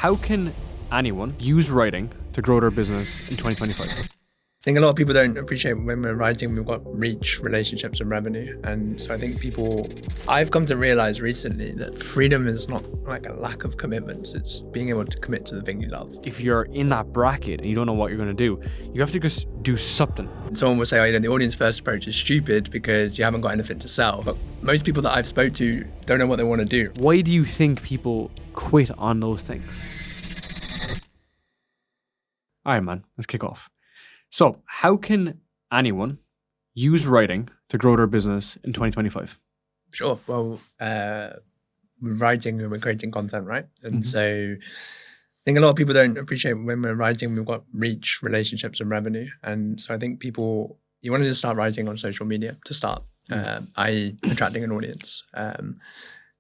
how can anyone use writing to grow their business in 2025? I think a lot of people don't appreciate when we're writing, we've got reach, relationships, and revenue. And so I think I've come to realize recently that freedom is not like a lack of commitments. It's being able to commit to the thing you love. If you're in that bracket and you don't know what you're going to do, you have to just do something. Someone will say, oh, the audience first approach is stupid because you haven't got anything to sell. But most people that I've spoke to don't know what they want to do. Why do you think people quit on those things? All right, man, let's kick off. So how can anyone use writing to grow their business in 2025? Sure. Well, we're writing and we're creating content, right? And so I think a lot of people don't appreciate when we're writing, we've got reach, relationships, and revenue. And so I think you want to just start writing on social media to start, i.e. attracting an audience.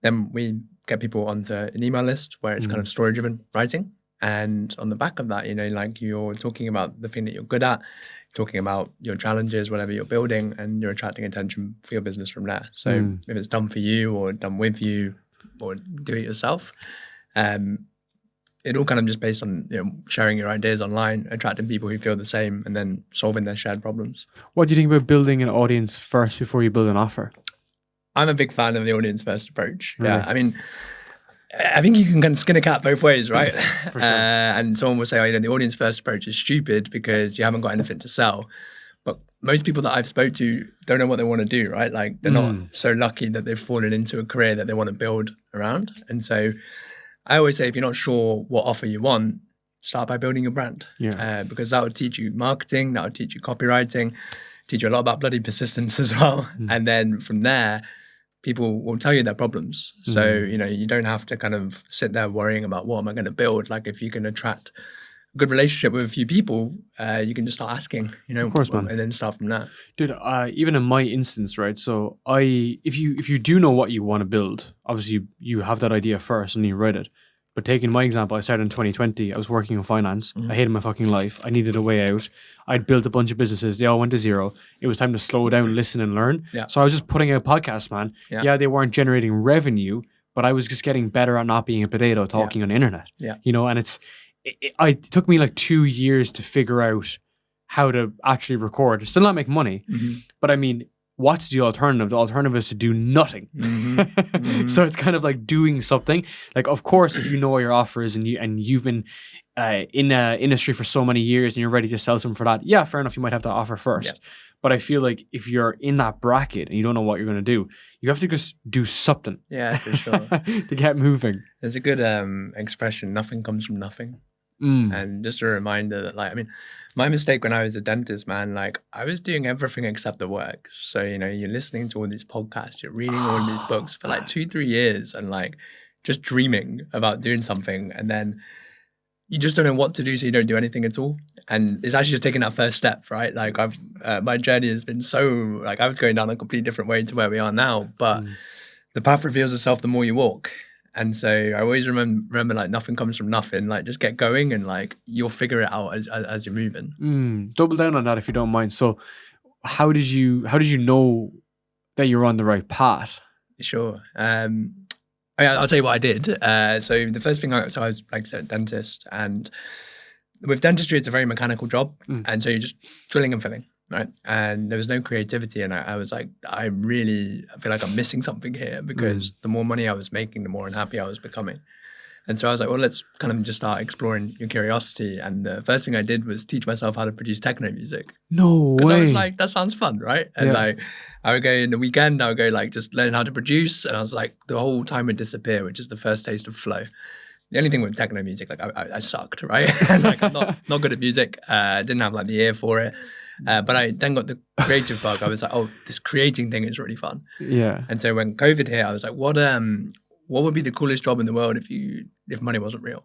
Then we get people onto an email list where it's kind of story-driven writing. And on the back of that, like you're talking about the thing that you're good at, talking about your challenges, whatever you're building, and you're attracting attention for your business from there. So if it's done for you or done with you or do it yourself, it all kind of just based on sharing your ideas online, attracting people who feel the same, and then solving their shared problems. What do you think about building an audience first before you build an offer? I'm a big fan of the audience first approach. Really? Yeah, I think you can kind of skin a cat both ways, right? For sure. And someone will say, oh, the audience first approach is stupid because you haven't got anything to sell. But most people that I've spoke to don't know what they want to do, right? Like they're not so lucky that they've fallen into a career that they want to build around. And so I always say, if you're not sure what offer you want, start by building your brand. Yeah. Because that would teach you marketing, that would teach you copywriting, teach you a lot about bloody persistence as well. And then from there, people will tell you their problems. So, you don't have to kind of sit there worrying about what am I going to build. Like if you can attract a good relationship with a few people, you can just start asking, of course, man. And then start from there. Dude, even in my instance, right? So if you do know what you want to build, obviously you have that idea first and you write it. But taking my example, I started in 2020. I was working in finance. I hated my fucking life. I needed a way out. I'd built a bunch of businesses. They all went to zero. It was time to slow down, listen, and learn. Yeah. So I was just putting out podcasts, man. Yeah, they weren't generating revenue, but I was just getting better at not being a potato talking on the internet. Yeah. And it took me like 2 years to figure out how to actually record. Still not make money, but what's the alternative? The alternative is to do nothing. So it's kind of like doing something. Like, of course, if you know what your offer is and you've been in the industry for so many years and you're ready to sell something for that, yeah, fair enough, you might have to offer first. Yeah. But I feel like if you're in that bracket and you don't know what you're going to do, you have to just do something. Yeah, for sure. To get moving. There's a good expression, nothing comes from nothing. And just a reminder that my mistake when I was a dentist, man, I was doing everything except the work. So, you're listening to all these podcasts, you're reading all these books for 2-3 years and just dreaming about doing something. And then you just don't know what to do. So you don't do anything at all. And it's actually just taking that first step, right? My journey has been so I was going down a completely different way to where we are now, but the path reveals itself the more you walk. And so I always remember nothing comes from nothing. Just get going and you'll figure it out as you're moving. Double down on that if you don't mind. So how did you know that you're on the right path? Sure. I'll tell you what I did. So the first thing I was like I said, dentist, and with dentistry it's a very mechanical job, and so you're just drilling and filling. Right. And there was no creativity. And I was like, I feel like I'm missing something here because the more money I was making, the more unhappy I was becoming. And so I was like, well, let's kind of just start exploring your curiosity. And the first thing I did was teach myself how to produce techno music. No way. Because I was like, that sounds fun, right? And I would go in the weekend, I would go just learn how to produce. And I was like, the whole time would disappear, which is the first taste of flow. The only thing with techno music, I sucked, right? I'm not good at music. I didn't have the ear for it. But I then got the creative bug. I was like, oh, this creating thing is really fun. Yeah. And so when COVID hit, I was like, what would be the coolest job in the world if money wasn't real?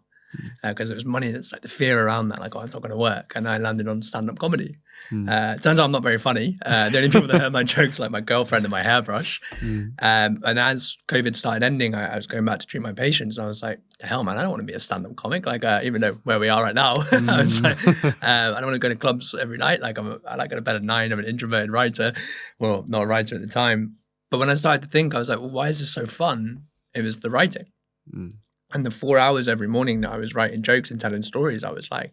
Because it was money that's the fear around that, oh, it's not going to work. And I landed on stand-up comedy. Turns out I'm not very funny. The only people that heard my jokes my girlfriend and my hairbrush. And as COVID started ending, I was going back to treat my patients. And I was like, the hell, man, I don't want to be a stand-up comic. Even though where we are right now, I was like, I don't want to go to clubs every night. I like to bed at 9. I'm an introverted writer. Well, not a writer at the time. But when I started to think, I was like, well, why is this so fun? It was the writing. And the 4 hours every morning that I was writing jokes and telling stories, I was like,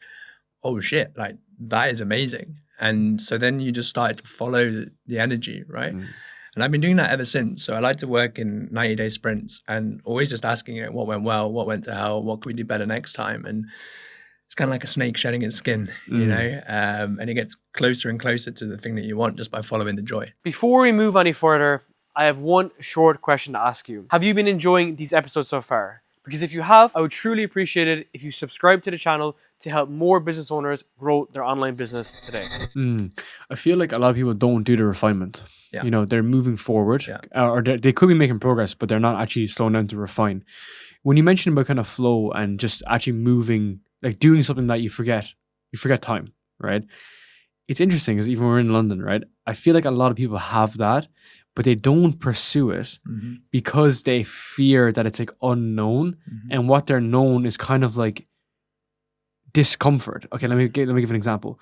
oh shit, like that is amazing. And so then you just started to follow the energy, right? And I've been doing that ever since. So I like to work in 90-day sprints and always just asking it, what went well, what went to hell, what can we do better next time? And it's kind of like a snake shedding its skin, you know, and it gets closer and closer to the thing that you want just by following the joy. Before we move any further, I have one short question to ask you. Have you been enjoying these episodes so far? Because if you have, I would truly appreciate it if you subscribe to the channel to help more business owners grow their online business today. I feel like a lot of people don't do the refinement. Yeah. You know, they're moving forward, or they could be making progress, but they're not actually slowing down to refine. When you mentioned about kind of flow and just actually moving, like doing something that you forget time, right? It's interesting because even when we're in London, right? I feel like a lot of people have that, but they don't pursue it because they fear that it's like unknown, and what they're known is kind of like discomfort. Okay, let me give an example.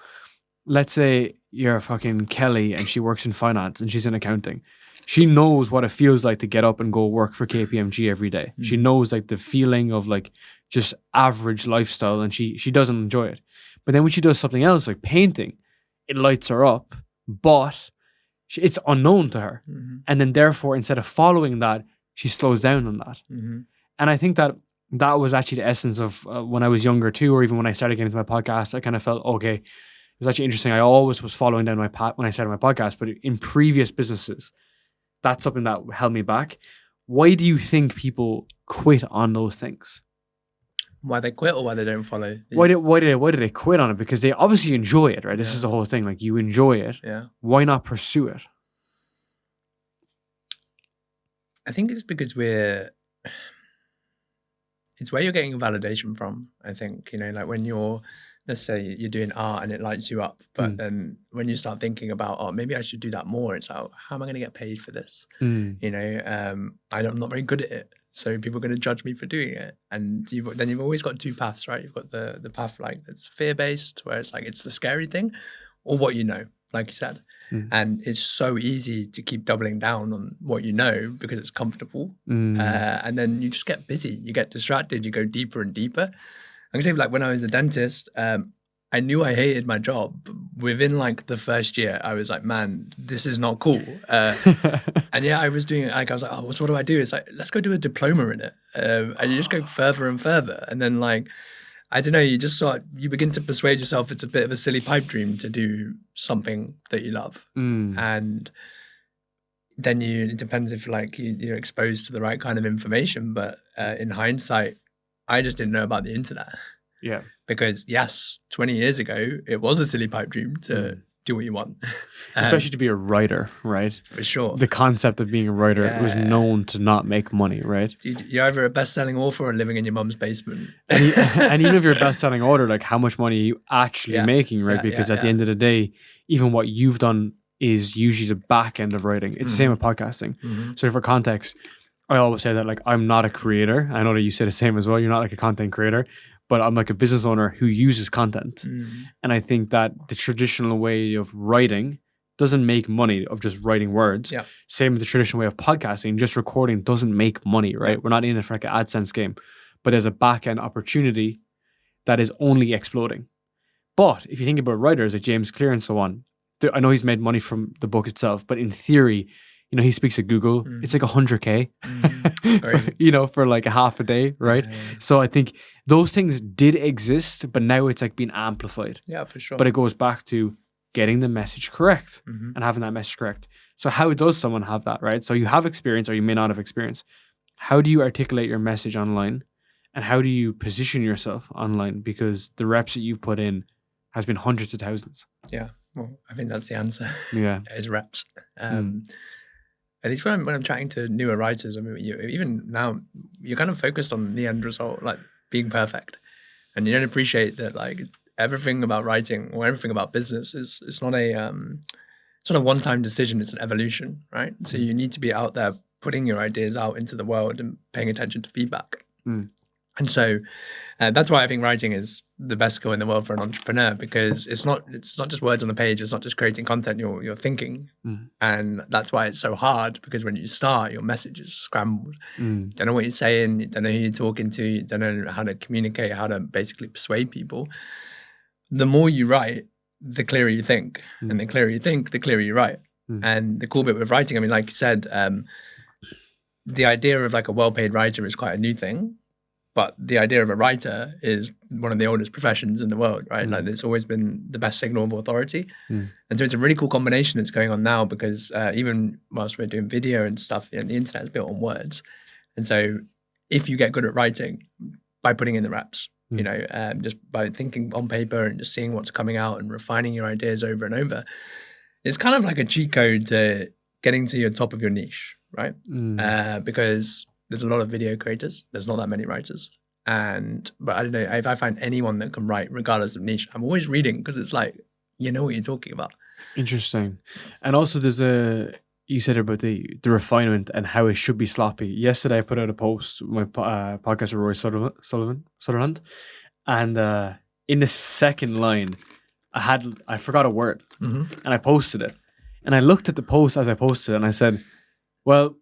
Let's say you're fucking Kelly and she works in finance and she's in accounting. She knows what it feels like to get up and go work for KPMG every day. She knows like the feeling of like just average lifestyle, and she doesn't enjoy it. But then when she does something else like painting, it lights her up, but it's unknown to her. And then therefore, instead of following that, she slows down on that. And I think that was actually the essence of when I was younger too, or even when I started getting into my podcast, I kind of felt, okay, it was actually interesting. I always was following down my path when I started my podcast, but in previous businesses, that's something that held me back. Why do you think people quit on those things? Why they quit or why they don't follow? Why did they quit on it? Because they obviously enjoy it, right? This is the whole thing. Like, you enjoy it. Yeah. Why not pursue it? I think it's because it's where you're getting validation from. I think, you know, like when let's say you're doing art and it lights you up, but then when you start thinking about, oh, maybe I should do that more, it's like, how am I going to get paid for this? You know, I'm not very good at it. So people are going to judge me for doing it. And then you've always got two paths, right? You've got the path like that's fear-based, where it's like it's the scary thing, or what you know, like you said. And it's so easy to keep doubling down on what you know because it's comfortable. And then you just get busy, you get distracted, you go deeper and deeper. I can say like when I was a dentist, I knew I hated my job. Within like the first year, I was like, man, this is not cool. And yeah, I was doing it. Like, I was like, oh, so what do I do? It's like, let's go do a diploma in it. And you just go further and further. And then like, I don't know, you begin to persuade yourself it's a bit of a silly pipe dream to do something that you love. And then it depends if like you're exposed to the right kind of information. But in hindsight, I just didn't know about the internet. Yeah. Because yes, 20 years ago, it was a silly pipe dream to do what you want. Especially to be a writer, right? For sure. The concept of being a writer was known to not make money, right? Dude, you're either a best-selling author or living in your mum's basement. And even if you're a best-selling author, like how much money are you actually making, right? Because at the end of the day, even what you've done is usually the back end of writing. It's the same with podcasting. So for context, I always say that like I'm not a creator. I know that you say the same as well. You're not like a content creator, but I'm like a business owner who uses content. And I think that the traditional way of writing doesn't make money of just writing words. Same with the traditional way of podcasting, just recording doesn't make money, right? We're not in it for like an AdSense game, but there's a back end opportunity that is only exploding. But if you think about writers like James Clear and so on, I know he's made money from the book itself, but in theory, you know, he speaks at Google. It's like 100K, you know, for like a half a day, right? So I think those things did exist, but now it's like being amplified. Yeah, for sure. But it goes back to getting the message correct and having that message correct. So how does someone have that, right? So you have experience or you may not have experience. How do you articulate your message online? And how do you position yourself online? Because the reps that you've put in has been hundreds of thousands. Yeah, well, I think that's the answer. Yeah. Is reps. At least when I'm chatting to newer writers, I mean, even now, you're kind of focused on the end result, like being perfect. And you don't appreciate that, like, everything about writing or everything about business it's not a one-time decision, it's an evolution, right? So you need to be out there putting your ideas out into the world and paying attention to feedback. And so that's why I think writing is the best skill in the world for an entrepreneur, because it's not just words on the page. It's not just creating content. You're thinking, and that's why it's so hard, because when you start, your message is scrambled. You don't know what you're saying. You don't know who you're talking to. You don't know how to communicate, how to basically persuade people. The more you write, the clearer you think, and the clearer you think, the clearer you write. And the cool bit with writing, I mean, like you said, the idea of like a well-paid writer is quite a new thing. But the idea of a writer is one of the oldest professions in the world, right? Like it's always been the best signal of authority. And so it's a really cool combination that's going on now, because even whilst we're doing video and stuff, the internet is built on words. And so if you get good at writing by putting in the reps, just by thinking on paper and just seeing what's coming out and refining your ideas over and over, it's kind of like a cheat code to getting to your top of your niche, right? Because there's a lot of video creators. There's not that many writers. But I don't know, if I find anyone that can write regardless of niche, I'm always reading, because it's like, you know what you're talking about. Interesting. And also you said about the refinement and how it should be sloppy. Yesterday I put out a post with my podcast with Roy Sutherland. And in the second line, I forgot a word and I posted it. And I looked at the post as I posted it and I said, well,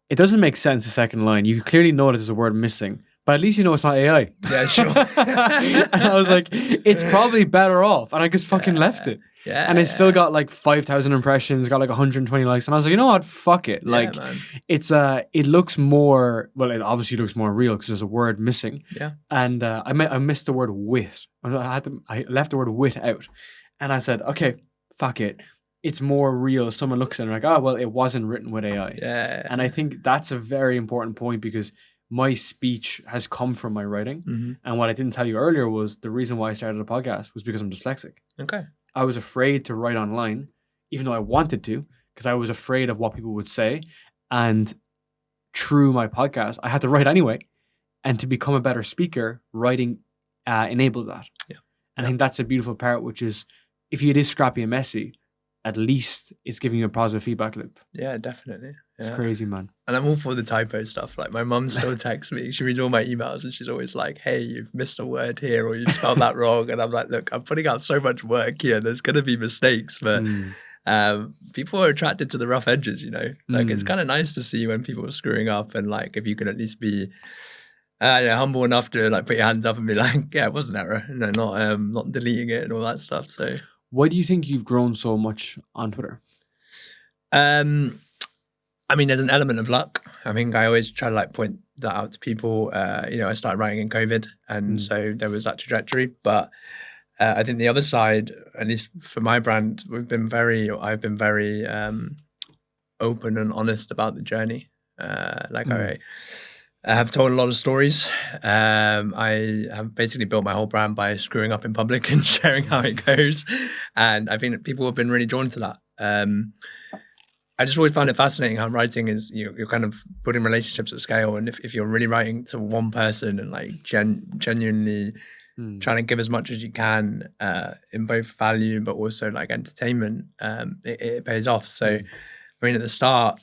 it doesn't make sense, the second line. You clearly know that there's a word missing, but at least you know it's not AI. Yeah, sure. And I was like, it's probably better off. And I just fucking left it. Yeah. And it still got like 5,000 impressions, got like 120 likes. And I was like, you know what? Fuck it. Like, it looks more, well, it obviously looks more real because there's a word missing. Yeah. And I missed the word wit. I left the word wit out. And I said, okay, fuck it. It's more real. Someone looks at it and like, oh, well, it wasn't written with AI. Yeah. And I think that's a very important point, because my speech has come from my writing. And what I didn't tell you earlier was the reason why I started a podcast was because I'm dyslexic. Okay. I was afraid to write online, even though I wanted to, because I was afraid of what people would say. And through my podcast, I had to write anyway. And to become a better speaker, writing enabled that. Yeah. And I think that's a beautiful part, which is if it is scrappy and messy, at least it's giving you a positive feedback loop. Yeah, definitely. Yeah. It's crazy, man. And I'm all for the typo stuff. Like my mum still texts me. She reads all my emails and she's always like, hey, you've missed a word here, or you spelled that wrong. And I'm like, look, I'm putting out so much work here. There's going to be mistakes. But people are attracted to the rough edges, Like it's kind of nice to see when people are screwing up, and like if you can at least be humble enough to like put your hands up and be like, yeah, it was an error. Not deleting it and all that stuff. So why do you think you've grown so much on Twitter? I mean, there's an element of luck. I think I always try to like point that out to people. I started writing in COVID, and so there was that trajectory. But I think the other side, at least for my brand, I've been very open and honest about the journey. I have told a lot of stories. I have basically built my whole brand by screwing up in public and sharing how it goes. And I think that people have been really drawn to that. I just always find it fascinating how writing is, you're kind of putting relationships at scale. And if you're really writing to one person and like genuinely trying to give as much as you can in both value, but also like entertainment, it pays off. So, I mean, at the start,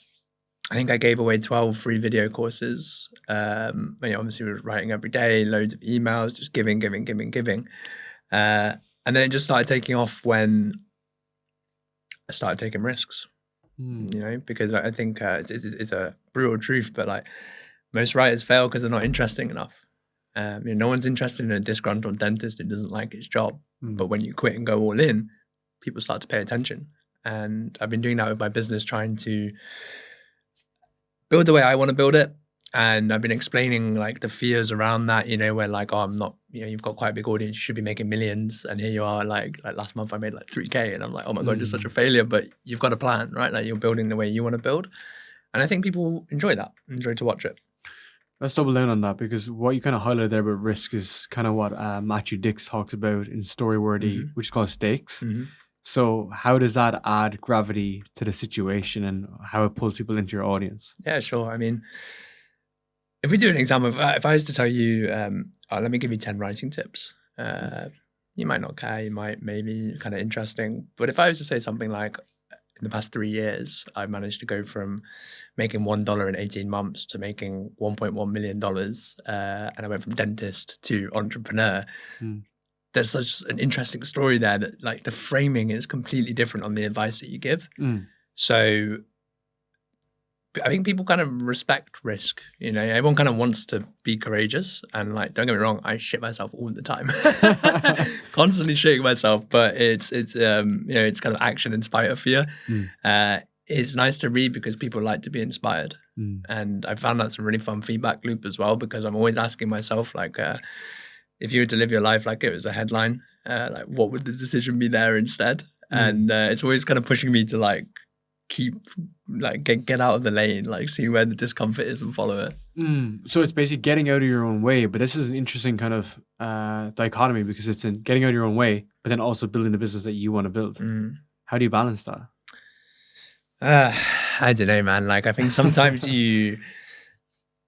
I think I gave away 12 free video courses. Obviously, we were writing every day, loads of emails, just giving. And then it just started taking off when I started taking risks. Because I think it's a brutal truth, but like most writers fail because they're not interesting enough. No one's interested in a disgruntled dentist who doesn't like his job. But when you quit and go all in, people start to pay attention. And I've been doing that with my business, trying to build the way I want to build it. And I've been explaining like the fears around that, where like, oh, I'm not, you've got quite a big audience, you should be making millions. And here you are, like last month I made like 3K, and I'm like, oh my God, you're such a failure, but you've got a plan, right? Like you're building the way you want to build. And I think people enjoy to watch it. Let's double down on that, because what you kind of highlighted there about risk is kind of what Matthew Dix talks about in Storyworthy, which is called stakes. So how does that add gravity to the situation and how it pulls people into your audience? Yeah, sure. I mean, if we do an example, if I was to tell you, let me give you 10 writing tips, you might not care, you might maybe kind of interesting. But if I was to say something like, in the past 3 years, I've managed to go from making $1 in 18 months to making $1.1 million. And I went from dentist to entrepreneur. There's such an interesting story there that like the framing is completely different on the advice that you give. So I think people kind of respect risk. You know, everyone kind of wants to be courageous, and like, don't get me wrong, I shit myself all the time, constantly shitting myself. But it's you know, it's kind of action in spite of fear. It's nice to read because people like to be inspired, and I found that's a really fun feedback loop as well, because I'm always asking myself like, if you were to live your life like it was a headline, like what would the decision be there instead? And it's always kind of pushing me to like keep like get out of the lane, like see where the discomfort is and follow it. So it's basically getting out of your own way, but this is an interesting kind of dichotomy, because it's in getting out of your own way, but then also building the business that you want to build. How do you balance that? I don't know, man. Like I think sometimes I'm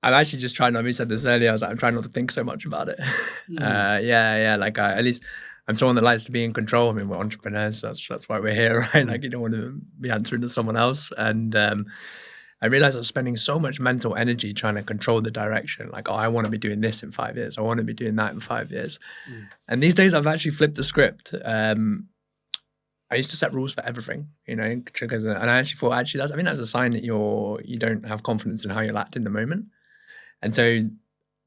actually just trying, we said this earlier, I was like, I'm trying not to think so much about it. Like at least I'm someone that likes to be in control. I mean, we're entrepreneurs, so that's why we're here, right? Like you don't want to be answering to someone else. And I realized I was spending so much mental energy trying to control the direction. Like, oh, I want to be doing this in 5 years. I want to be doing that in 5 years. And these days I've actually flipped the script. I used to set rules for everything, you know, and I actually thought, I think that's a sign that you don't have confidence in how you'll act in the moment. And so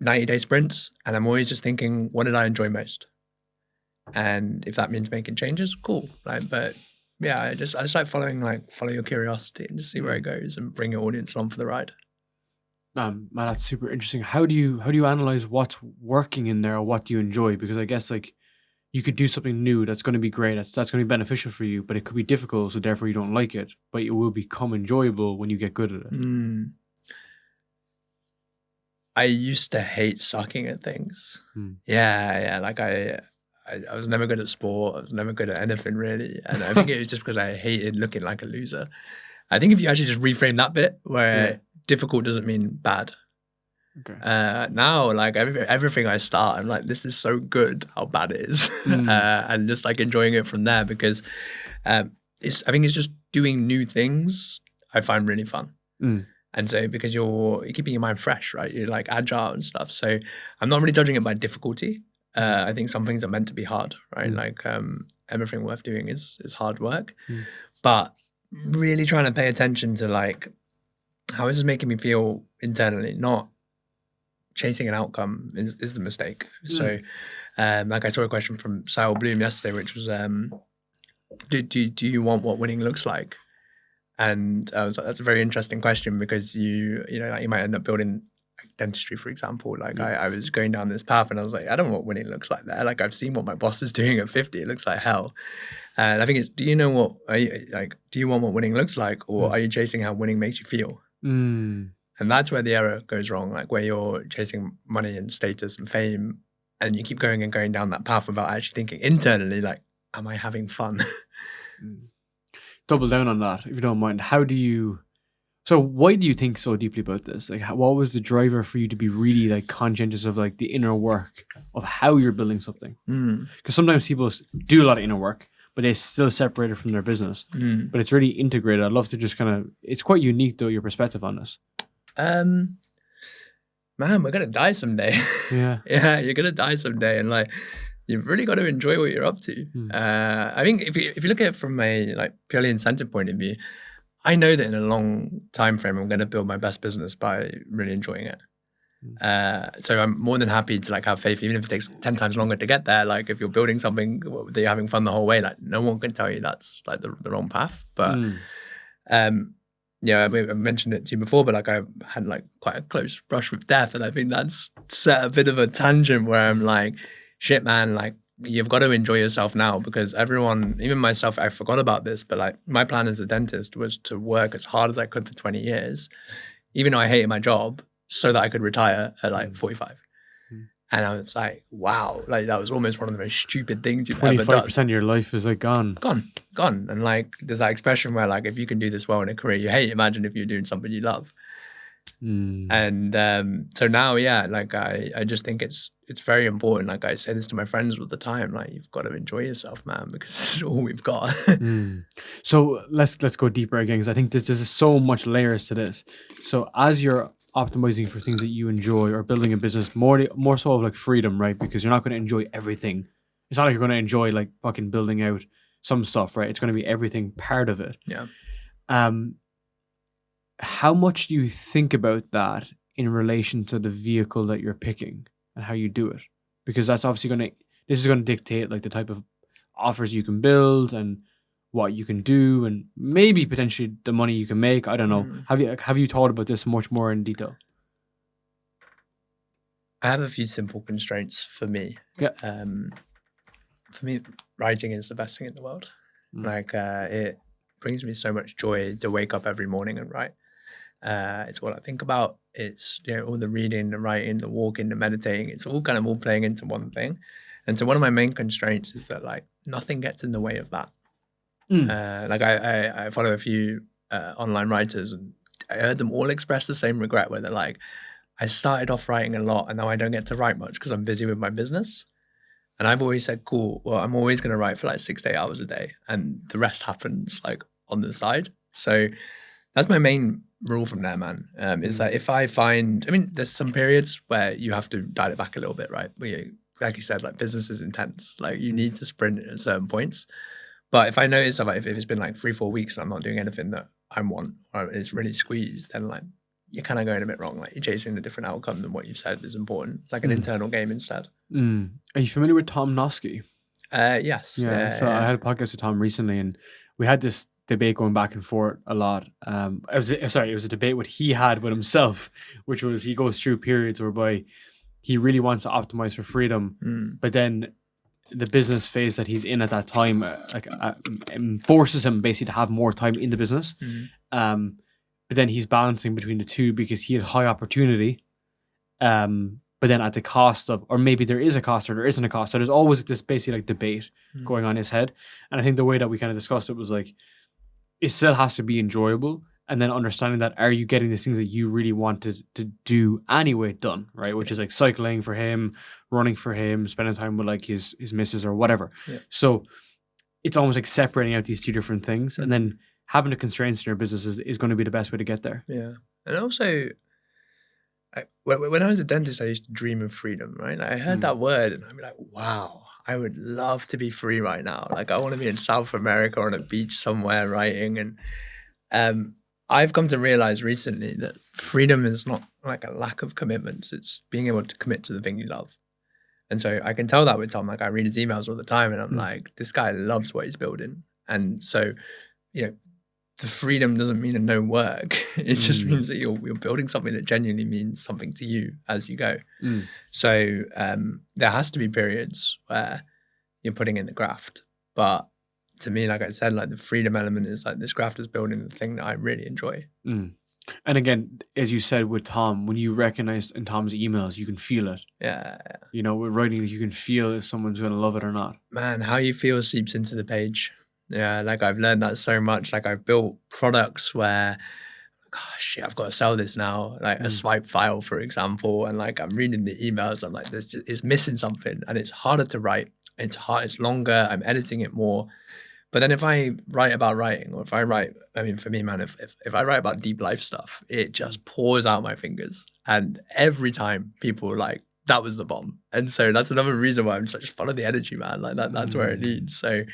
90-day sprints, and I'm always just thinking, what did I enjoy most? And if that means making changes, cool. Like, but yeah, I just like follow your curiosity and just see where it goes and bring your audience along for the ride. Man, that's super interesting. How do you analyze what's working in there, or what do you enjoy? Because I guess like you could do something new that's going to be great, that's going to be beneficial for you, but it could be difficult, so therefore you don't like it, but it will become enjoyable when you get good at it. I used to hate sucking at things. Yeah. Like I was never good at sport. I was never good at anything really. And I think it was just because I hated looking like a loser. I think if you actually just reframe that bit where difficult doesn't mean bad. Okay. Now, like everything I start, I'm like, this is so good how bad it is. And just like enjoying it from there, because I think it's just doing new things I find really fun. And so because you're keeping your mind fresh, right? You're like agile and stuff. So I'm not really judging it by difficulty. I think some things are meant to be hard, right? Like everything worth doing is hard work. But really trying to pay attention to like, how is this making me feel internally? Not chasing an outcome is the mistake. So like I saw a question from Sal Bloom yesterday, which was, do you want what winning looks like? And I was like, that's a very interesting question, because you know, like you might end up building dentistry, for example. Like I was going down this path and I was like, I don't know what winning looks like there. Like I've seen what my boss is doing at 50. It looks like hell. And I think it's, do you want what winning looks like, or are you chasing how winning makes you feel? And that's where the error goes wrong. Like where you're chasing money and status and fame, and you keep going and going down that path without actually thinking internally, like, am I having fun? Double down on that, if you don't mind. So why do you think so deeply about this? Like, what was the driver for you to be really like conscientious of like the inner work of how you're building something? Because sometimes people do a lot of inner work, but they still separate it from their business. But it's really integrated. I'd love to just kind of, it's quite unique though, your perspective on this. Man, we're going to die someday. Yeah. Yeah, you're going to die someday. And like, you've really got to enjoy what you're up to. I think if you look at it from a like purely incentive point of view, I know that in a long time frame, I'm going to build my best business by really enjoying it. So I'm more than happy to like have faith, even if it takes 10 times longer to get there. Like if you're building something that you're having fun the whole way, like no one can tell you that's like the wrong path. But yeah, I mentioned it to you before, but like I had like quite a close brush with death, and I think that's set a bit of a tangent where I'm like, shit, man, like you've got to enjoy yourself now, because everyone, even myself, I forgot about this, but like my plan as a dentist was to work as hard as I could for 20 years, even though I hated my job, so that I could retire at like 45. And I was like, wow, like that was almost one of the most stupid things you've ever done. 25% of your life is like gone. And like there's that expression where like, if you can do this well in a career you hate, imagine if you're doing something you love. And so now, yeah, like I just think it's it's very important. Like I say this to my friends all the time, like you've got to enjoy yourself, man, because this is all we've got. So let's go deeper again, because I think there's so much layers to this. So as you're optimizing for things that you enjoy or building a business, more so of like freedom, right? Because you're not going to enjoy everything. It's not like you're going to enjoy like fucking building out some stuff, right? It's going to be everything part of it. Yeah. How much do you think about that in relation to the vehicle that you're picking and how you do it? Because that's obviously this is going to dictate like the type of offers you can build and what you can do, and maybe potentially the money you can make. I don't know. Have you thought about this much more in detail? I have a few simple constraints for me. Yeah. For me, writing is the best thing in the world. Like it brings me so much joy to wake up every morning and write. It's what I think about. It's all the reading, the writing, the walking, the meditating. It's all kind of all playing into one thing. And so one of my main constraints is that like nothing gets in the way of that. Like I follow a few online writers, and I heard them all express the same regret, where they're like, I started off writing a lot and now I don't get to write much because I'm busy with my business. And I've always said, cool, well, I'm always going to write for like 6 to 8 hours a day, and the rest happens like on the side. So that's my main rule from there, man. Is that if I find, there's some periods where you have to dial it back a little bit, right? Like you said, like business is intense. Like you need to sprint at certain points. But if I notice that, like, if it's been like 3-4 weeks and I'm not doing anything that I want, or it's really squeezed, then like you're kind of going a bit wrong. Like you're chasing a different outcome than what you've said is important, like an internal game instead. Are you familiar with Tom Nosky? Yes. Yeah. So I had a podcast with Tom recently, and we had this debate going back and forth a lot. It was a debate what he had with himself, which was he goes through periods whereby he really wants to optimize for freedom, but then the business phase that he's in at that time forces him basically to have more time in the business. But then he's balancing between the two because he has high opportunity, but then at the cost of, or maybe there is a cost or there isn't a cost. So there's always this basically like debate going on in his head. And I think the way that we kind of discussed it was like, it still has to be enjoyable. And then understanding that, are you getting the things that you really wanted to do anyway done, right? Which is like cycling for him, running for him, spending time with like his missus or whatever. Yeah. So it's almost like separating out these two different things. And then having the constraints in your business is going to be the best way to get there. Yeah. And also, when I was a dentist, I used to dream of freedom, right? I heard that word and I'd be like, wow, I would love to be free right now. Like I want to be in South America on a beach somewhere writing. And I've come to realize recently that freedom is not like a lack of commitments. It's being able to commit to the thing you love. And so I can tell that with Tom. Like I read his emails all the time and I'm like, this guy loves what he's building. And so, the freedom doesn't mean no work. It just means that you're building something that genuinely means something to you as you go. So there has to be periods where you're putting in the graft. But to me, like I said, like the freedom element is like this graft is building the thing that I really enjoy. And again, as you said with Tom, when you recognize in Tom's emails, you can feel it. Yeah. With writing, you can feel if someone's going to love it or not. Man, how you feel seeps into the page. Yeah, like I've learned that so much. Like I've built products where, shit, I've got to sell this now. Like a swipe file, for example. And like I'm reading the emails, I'm like, it's missing something. And it's harder to write. It's longer. I'm editing it more. But then if I write about writing, or if I write, for me, man, if I write about deep life stuff, it just pours out my fingers. And every time people are like, that was the bomb. And so that's another reason why I'm just like, just follow the energy, man. Like that's where it leads. So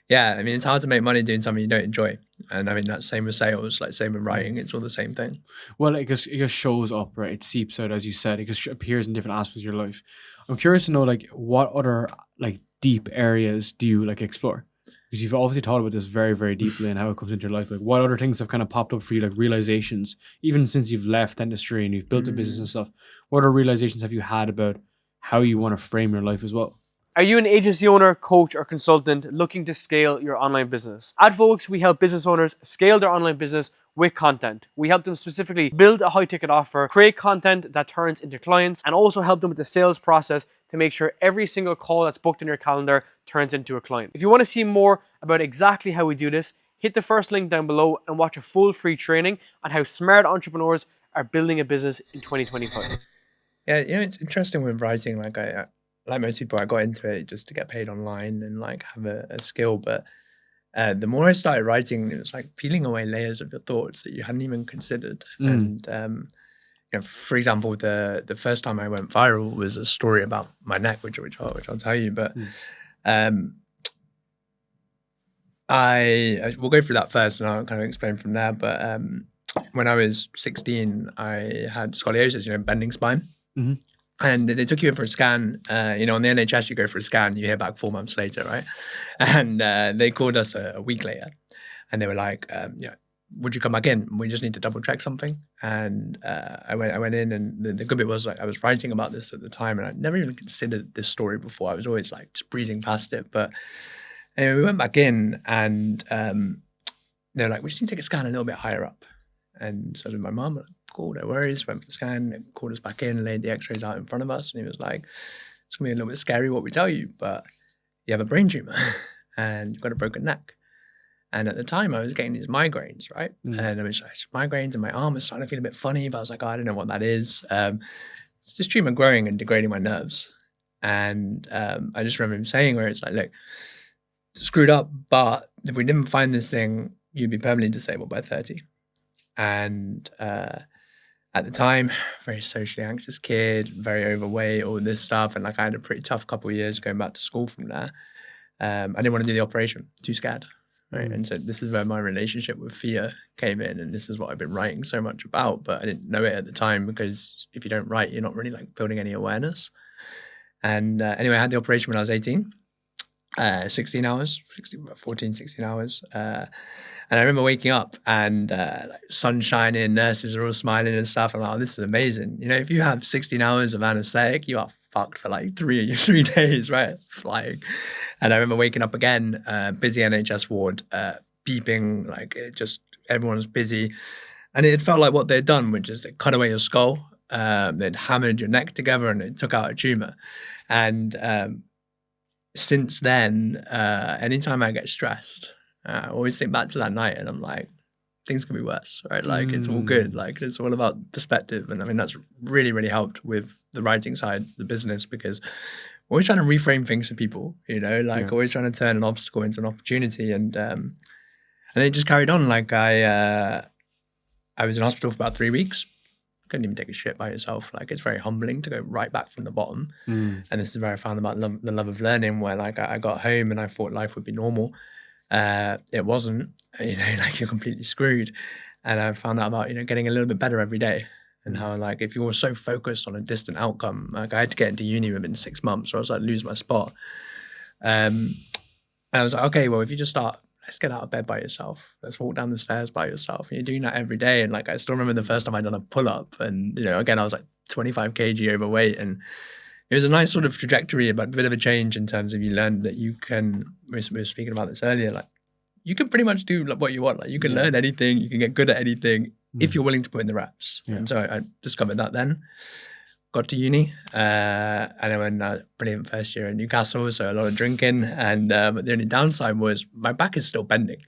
yeah, it's hard to make money doing something you don't enjoy. And that's same with sales, like same with writing. It's all the same thing. Well, it just shows up, right? It seeps out, as you said. It just appears in different aspects of your life. I'm curious to know, like, what other like deep areas do you like explore? Because you've obviously thought about this very, very deeply and how it comes into your life. Like, what other things have kind of popped up for you, like realizations, even since you've left dentistry and you've built a business and stuff? What other realizations have you had about how you want to frame your life as well? Are you an agency owner, coach, or consultant looking to scale your online business? At Volks, we help business owners scale their online business with content. We help them specifically build a high-ticket offer, create content that turns into clients, and also help them with the sales process to make sure every single call that's booked in your calendar turns into a client. If you want to see more about exactly how we do this, hit the first link down below and watch a full free training on how smart entrepreneurs are building a business in 2025. Yeah, it's interesting with writing. Like like most people, I got into it just to get paid online and like have a skill. But the more I started writing, it was like peeling away layers of your thoughts that you hadn't even considered. And for example, the first time I went viral was a story about my neck, which I'll tell you. But I will go through that first, and I'll kind of explain from there. But when I was 16, I had scoliosis, bending spine. And they took you in for a scan. On the NHS, you go for a scan, you hear back 4 months later, right? And they called us a week later, and they were like, would you come back in? We just need to double check something. And I went in, and the good bit was like I was writing about this at the time, and I'd never even considered this story before. I was always like just breezing past it. But anyway, we went back in, and they were like, we just need to take a scan a little bit higher up. And so did my mum. Like, cool, no worries. Went for the scan, called us back in, laid the x-rays out in front of us, and he was like, it's going to be a little bit scary what we tell you, but you have a brain tumor and you've got a broken neck. And at the time, I was getting these migraines, right? And I was like, migraines, and my arm was starting to feel a bit funny, but I was like, I don't know what that is. It's this tumor growing and degrading my nerves. And I just remember him saying where it's like, look, screwed up, but if we didn't find this thing, you'd be permanently disabled by 30. And at the time, very socially anxious kid, very overweight, all this stuff. And like I had a pretty tough couple of years going back to school from there. I didn't want to do the operation, too scared. Right. And so this is where my relationship with fear came in. And this is what I've been writing so much about. But I didn't know it at the time, because if you don't write, you're not really like building any awareness. And anyway, I had the operation when I was 18. 16 hours, 14, 16 hours. And I remember waking up and like sun shining, nurses are all smiling and stuff. I'm like, oh, this is amazing. If you have 16 hours of anesthetic, you are fucked for like three days, right? Flying. And I remember waking up again, busy NHS ward, beeping, like it just, everyone's busy. And it felt like what they'd done, which is they cut away your skull, they'd hammered your neck together, and it took out a tumor. And since then, anytime I get stressed, I always think back to that night, and I'm like, things can be worse, right? Like it's all good. Like it's all about perspective. And I mean, that's really, really helped with the writing side, the business, because we're always trying to reframe things for people, always trying to turn an obstacle into an opportunity. And it just carried on. Like I was in hospital for about 3 weeks. Couldn't even take a shit by yourself. Like it's very humbling to go right back from the bottom. And this is where I found about the love of learning, where like I got home and I thought life would be normal. It wasn't, like you're completely screwed. And I found out about, getting a little bit better every day, and how like if you're so focused on a distant outcome, like I had to get into uni within 6 months or else I'd lose my spot. And I was like, okay, well, if you just start, let's get out of bed by yourself. Let's walk down the stairs by yourself. And you're doing that every day. And like, I still remember the first time I'd done a pull-up, and, again, I was like 25 kg overweight, and it was a nice sort of trajectory, but a bit of a change in terms of you learn that you can, we were speaking about this earlier, like you can pretty much do what you want. Like you can learn anything, you can get good at anything if you're willing to put in the reps. And so I discovered that then. Got to uni, and I went brilliant first year in Newcastle, so a lot of drinking, and but the only downside was my back is still bending,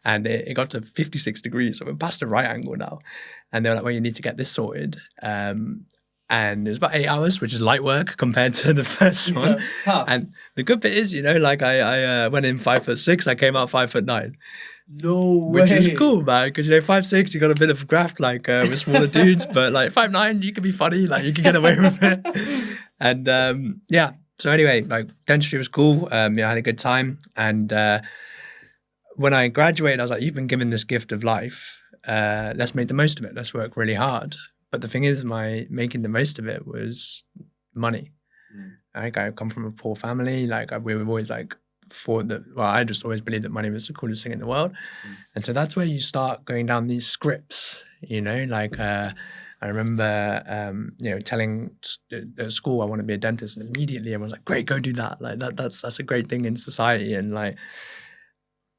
and it got to 56 degrees, so we're past the right angle now, and they were like, well, you need to get this sorted, and it was about 8 hours, which is light work compared to the first one. Tough. And the good bit is, like I went in 5'6", I came out 5'9". No way. Which is cool, man, because 5'6", you got a bit of graft like with smaller dudes, but like 5'9", you can be funny, like you can get away with it. And so anyway, like dentistry was cool. I had a good time, and when I graduated, I was like, you've been given this gift of life. Let's make the most of it. Let's work really hard. But the thing is, my making the most of it was money. Like I come from a poor family. Like we were always like, I just always believed that money was the coolest thing in the world. And so that's where you start going down these scripts, like I remember, telling at school I want to be a dentist, and immediately everyone's like, great, go do that. Like that's a great thing in society. And like,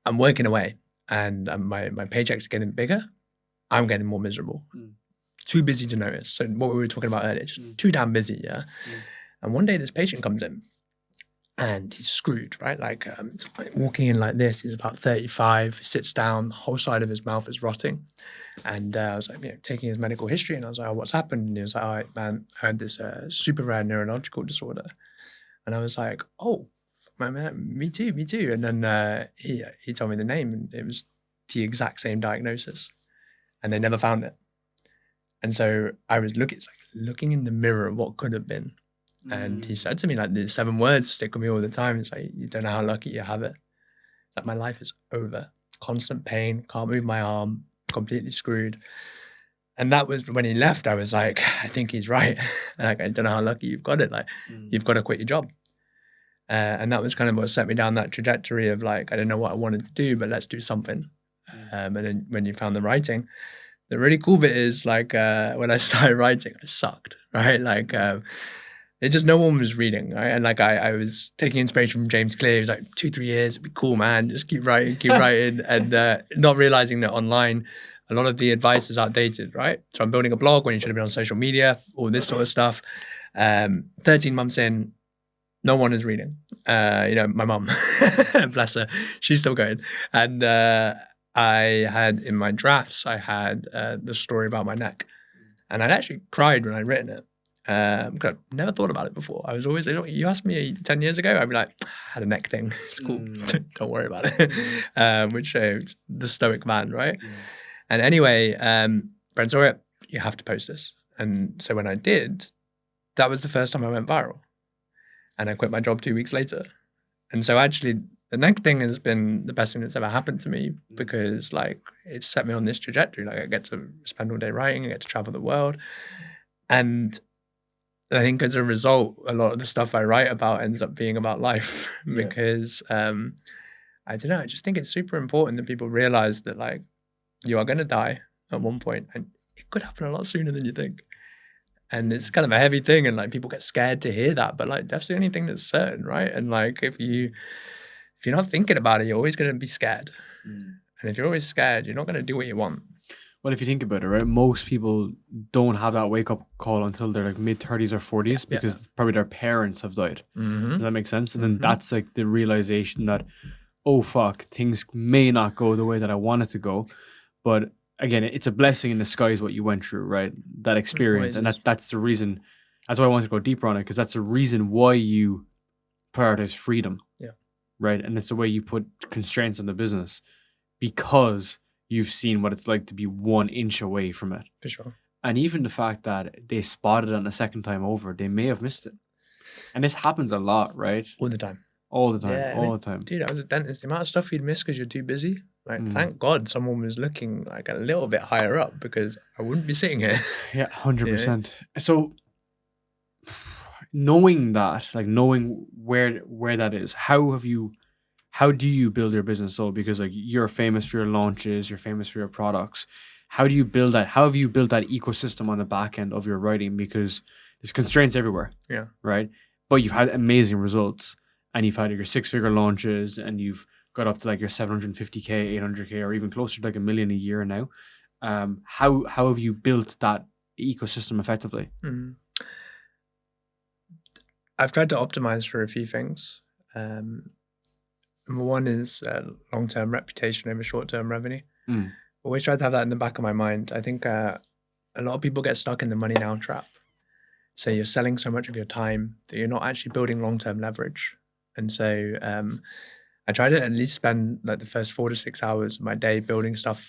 I'm working away, and my paycheck's getting bigger. I'm getting more miserable. Too busy to notice. So what we were talking about earlier, just too damn busy. And one day this patient comes in, and he's screwed, right? Like walking in like this, he's about 35, sits down, the whole side of his mouth is rotting. And I was like, taking his medical history, and I was like, oh, what's happened? And he was like, all right, man, I had this super rare neurological disorder. And I was like, oh, man, me too. And then he told me the name, and it was the exact same diagnosis, and they never found it. And so I was looking in the mirror of what could have been. And he said to me, like, the 7 words stick with me all the time. It's like, you don't know how lucky you have it. It's like, my life is over. Constant pain, can't move my arm, completely screwed. And that was when he left, I was like, I think he's right. Like, I don't know how lucky you've got it. Like, you've got to quit your job. And that was kind of what set me down that trajectory of like, I don't know what I wanted to do, but let's do something. And then when you found the writing, the really cool bit is like, when I started writing, I sucked, right? Like, it just, no one was reading, right? And like, I was taking inspiration from James Clear. He was like, 2-3 years, it'd be cool, man. Just keep writing. And not realizing that online, a lot of the advice is outdated, right? So I'm building a blog when you should have been on social media, all this sort of stuff. 13 months in, no one is reading. My mum, bless her, she's still going. And I had in my drafts, I had the story about my neck. And I'd actually cried when I'd written it. Because I've never thought about it before. I was always, you asked me 10 years ago, I'd be like, I had a neck thing. It's cool. Don't worry about it. Which the stoic man, right? And anyway, Brent saw it, you have to post this. And so when I did, that was the first time I went viral. And I quit my job 2 weeks later. And so actually, the neck thing has been the best thing that's ever happened to me, because like, it's set me on this trajectory. Like, I get to spend all day writing, I get to travel the world. And I think as a result, a lot of the stuff I write about ends up being about life because I don't know, I just think it's super important that people realize that like, you are going to die at one point, and it could happen a lot sooner than you think. And it's kind of a heavy thing, and like, people get scared to hear that, but like, that's the only thing that's certain, right? And like, if you're not thinking about it, you're always going to be scared. And if you're always scared, you're not going to do what you want. Well, if you think about it, right, most people don't have that wake-up call until they're like mid-30s or 40s because probably their parents have died. Does that make sense? And then that's like the realization that, oh, fuck, things may not go the way that I want it to go. But again, it's a blessing in disguise what you went through, right? That experience. And that's the reason, that's why I want to go deeper on it, because that's the reason why you prioritize freedom. Yeah. Right? And it's the way you put constraints on the business, because you've seen what it's like to be 1 inch away from it. For sure. And even the fact that they spotted it on the second time over, they may have missed it. And this happens a lot, right? All the time. The time. Dude, I was a dentist. The amount of stuff you'd miss because you're too busy. Like, thank God someone was looking like a little bit higher up, because I wouldn't be sitting here. Yeah, 100%. So knowing that, like knowing where that is, how do you build your business? So, because like, you're famous for your launches, you're famous for your products. How do you build that? How have you built that ecosystem on the back end of your writing? Because there's constraints everywhere. Yeah. Right. But you've had amazing results, and you've had your 6-figure launches, and you've got up to like your 750K, 800K, or even closer to like $1 million a year now. How have you built that ecosystem effectively? I've tried to optimize for a few things. Number one is long-term reputation over short-term revenue. Always try to have that in the back of my mind. I think a lot of people get stuck in the money now trap. So you're selling so much of your time that you're not actually building long-term leverage. And so I try to at least spend like the first 4 to 6 hours of my day building stuff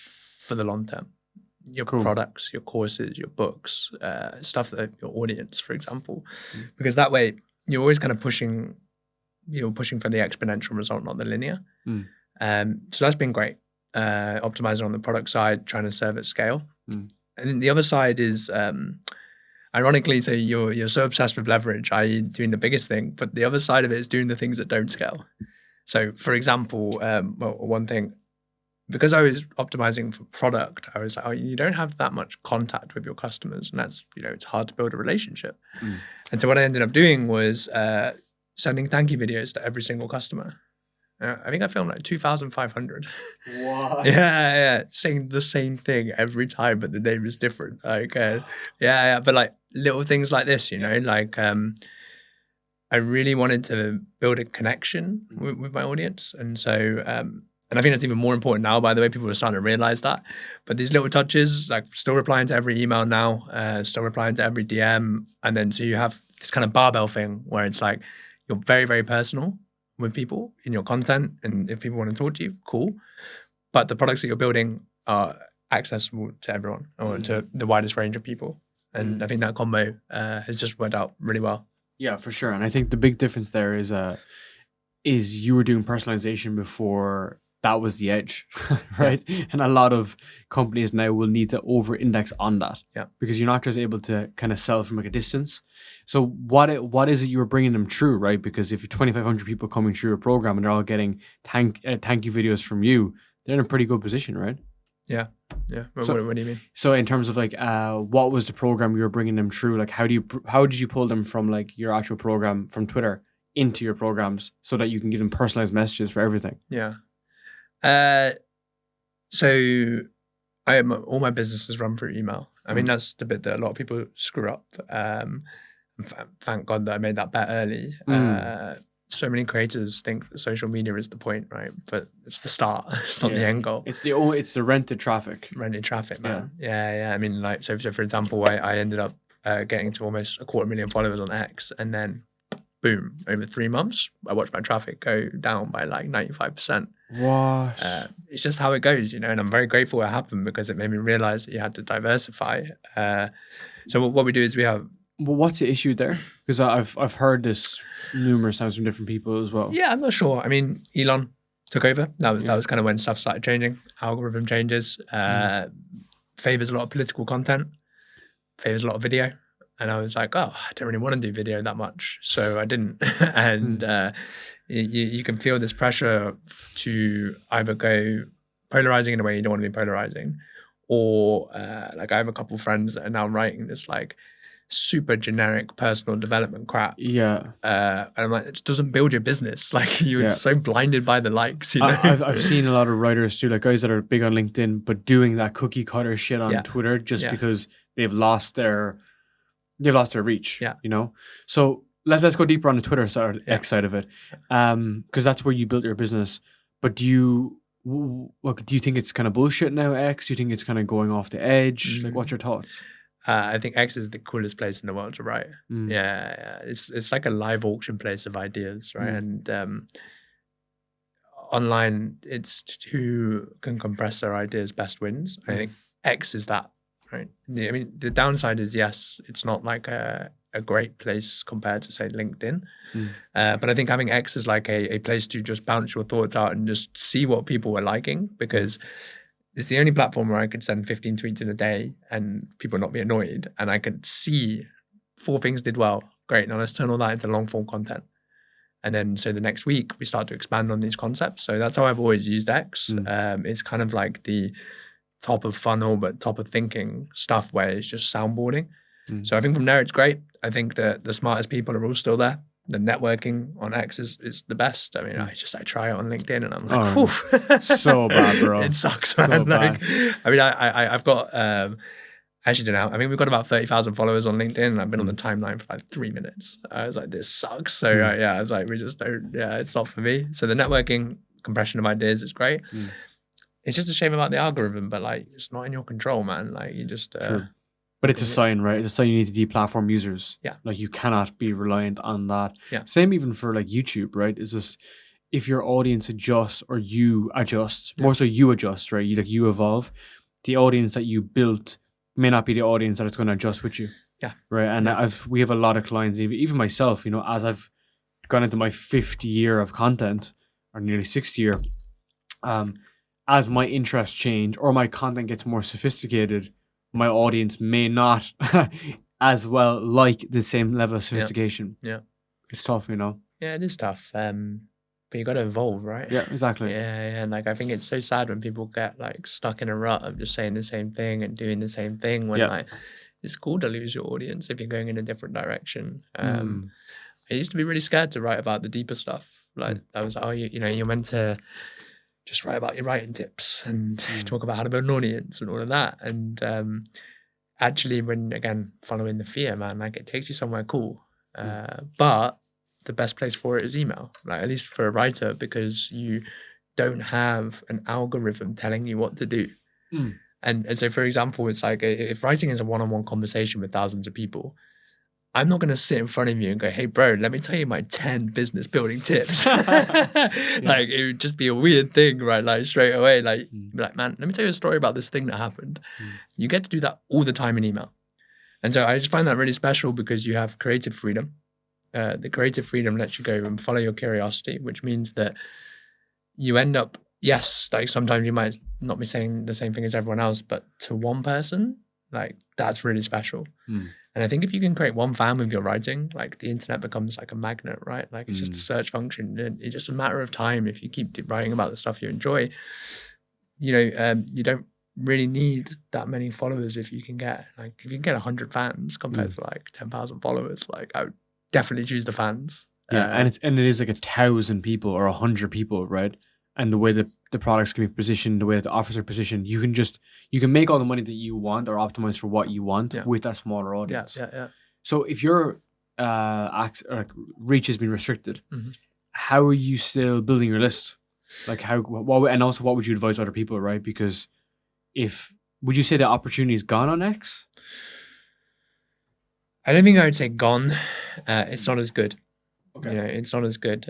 for the long term. Your products, your courses, your books, stuff that your audience, for example. Because that way you're always kind of pushing for the exponential result, not the linear. So that's been great. Optimizing on the product side, trying to serve at scale. And then the other side is, ironically, so you're so obsessed with leverage, i.e. doing the biggest thing, but the other side of it is doing the things that don't scale. So for example, one thing, because I was optimizing for product, I was like, oh, you don't have that much contact with your customers, and that's, it's hard to build a relationship. And so what I ended up doing was sending thank you videos to every single customer. I think I filmed like 2,500. What? Yeah, saying the same thing every time, but the name is different. Like, but like little things like this, like I I really wanted to build a connection with my audience. And so, and I think that's even more important now, by the way, people are starting to realize that. But these little touches, like still replying to every email now, still replying to every DM. And then so you have this kind of barbell thing where it's like you're very, very personal with people in your content. And if people want to talk to you, cool. But the products that you're building are accessible to everyone or to the widest range of people. And I think that combo has just worked out really well. Yeah, for sure. And I think the big difference there is you were doing personalization before that was the edge, right? Yeah. And a lot of companies now will need to over-index on that, because you're not just able to kind of sell from like a distance. So what is it you were bringing them through, right? Because if you're 2,500 people coming through a program and they're all getting thank you videos from you, they're in a pretty good position, right? Yeah. What do you mean? So in terms of like, what was the program you were bringing them through? Like, how did you pull them from like your actual program from Twitter into your programs so that you can give them personalized messages for everything? Yeah. So all my businesses run through email. I mean, that's the bit that a lot of people screw up. Thank God that I made that bet early. So many creators think that social media is the point, right? But it's the start. It's not the end goal. It's the rented traffic. Rented traffic, man. Yeah. I mean, like, so for example, I ended up getting to almost 250,000 followers on X, and then boom, over 3 months, I watched my traffic go down by like 95%. What? It's just how it goes, and I'm very grateful it happened because it made me realize that you had to diversify. So what we do is we have... Well, what's the issue there? Because I've heard this numerous times from different people as well. Yeah, I'm not sure. I mean, Elon took over. That was kind of when stuff started changing. Algorithm changes. Favors a lot of political content. Favors a lot of video. And I was like, oh, I don't really want to do video that much. So I didn't. And you can feel this pressure to either go polarizing in a way you don't want to be polarizing, or like I have a couple of friends that are now writing this like super generic personal development crap. Yeah. And I'm like, it doesn't build your business. Like you're so blinded by the likes, I've seen a lot of writers too, like guys that are big on LinkedIn, but doing that cookie cutter shit on Twitter just because they've lost their reach. Yeah. So let's go deeper on the Twitter side, X side of it. Because that's where you built your business. But do you think it's kind of bullshit now, X? Do you think it's kind of going off the edge? Like, what's your thoughts? I think X is the coolest place in the world to write. Yeah. It's like a live auction place of ideas, right? And online, it's who can compress their ideas best wins. I think X is that, right? I mean, the downside is, yes, it's not like a great place compared to, say, LinkedIn. But I think having X is like a place to just bounce your thoughts out and just see what people were liking, because it's the only platform where I could send 15 tweets in a day and people not be annoyed. And I could see 4 things did well. Great. Now let's turn all that into long form content. And then so the next week we start to expand on these concepts. So that's how I've always used X. It's kind of like the top of funnel, but top of thinking stuff where it's just soundboarding. So I think from there it's great. I think that the smartest people are all still there. The networking on X is the best. I mean, I try it on LinkedIn and I'm like, so bad, bro. It sucks, man. So bad. I mean, I've got, I actually don't know. I mean, we've got about 30,000 followers on LinkedIn and I've been on the timeline for like 3 minutes. I was like, this sucks. So I was like, we just don't, it's not for me. So the networking, compression of ideas is great. It's just a shame about the algorithm, but like, it's not in your control, man. Like you just... But it's a sign, right? It's a sign you need to deplatform users. Yeah. Like you cannot be reliant on that. Yeah. Same even for like YouTube, right? Is this if your audience adjusts or you adjust, more so you adjust, right? You evolve. The audience that you built may not be the audience that is going to adjust with you. Yeah. Right. And we have a lot of clients, even myself, as I've gone into my 5th year of content, or nearly 6th year, as my interests change or my content gets more sophisticated, my audience may not as well like the same level of sophistication. Yeah. It's tough, Yeah, it is tough. But you got to evolve, right? Yeah, exactly. Yeah. And like, I think it's so sad when people get like stuck in a rut of just saying the same thing and doing the same thing when like, it's cool to lose your audience if you're going in a different direction. I used to be really scared to write about the deeper stuff. Like I was, you're meant to just write about your writing tips and talk about how to build an audience and all of that. And actually, when, again, following the fear, man, like it takes you somewhere cool. But the best place for it is email, like at least for a writer, because you don't have an algorithm telling you what to do. And so, for example, it's like if writing is a one-on-one conversation with thousands of people, I'm not going to sit in front of you and go, hey, bro, let me tell you my 10 business building tips. Like, it would just be a weird thing, right? Like, straight away, like, be like, man, let me tell you a story about this thing that happened. You get to do that all the time in email. And so I just find that really special because you have creative freedom. The creative freedom lets you go and follow your curiosity, which means that you end up, yes, like sometimes you might not be saying the same thing as everyone else, but to one person, like that's really special. And I think if you can create one fan with your writing, like the internet becomes like a magnet, right? Like it's just a search function. And it's just a matter of time. If you keep writing about the stuff you enjoy, you don't really need that many followers. If you can get 100 fans compared to like 10,000 followers, like I would definitely choose the fans. Yeah, and it is like 1,000 people or 100 people, right? And the way that the products can be positioned, the way that the offers are positioned, you can make all the money that you want or optimize for what you want with that smaller audience. Yeah. So if your reach has been restricted, how are you still building your list? Like and also what would you advise other people, right? Because would you say the opportunity is gone on X? I don't think I would say gone. It's not as good. Okay. It's not as good,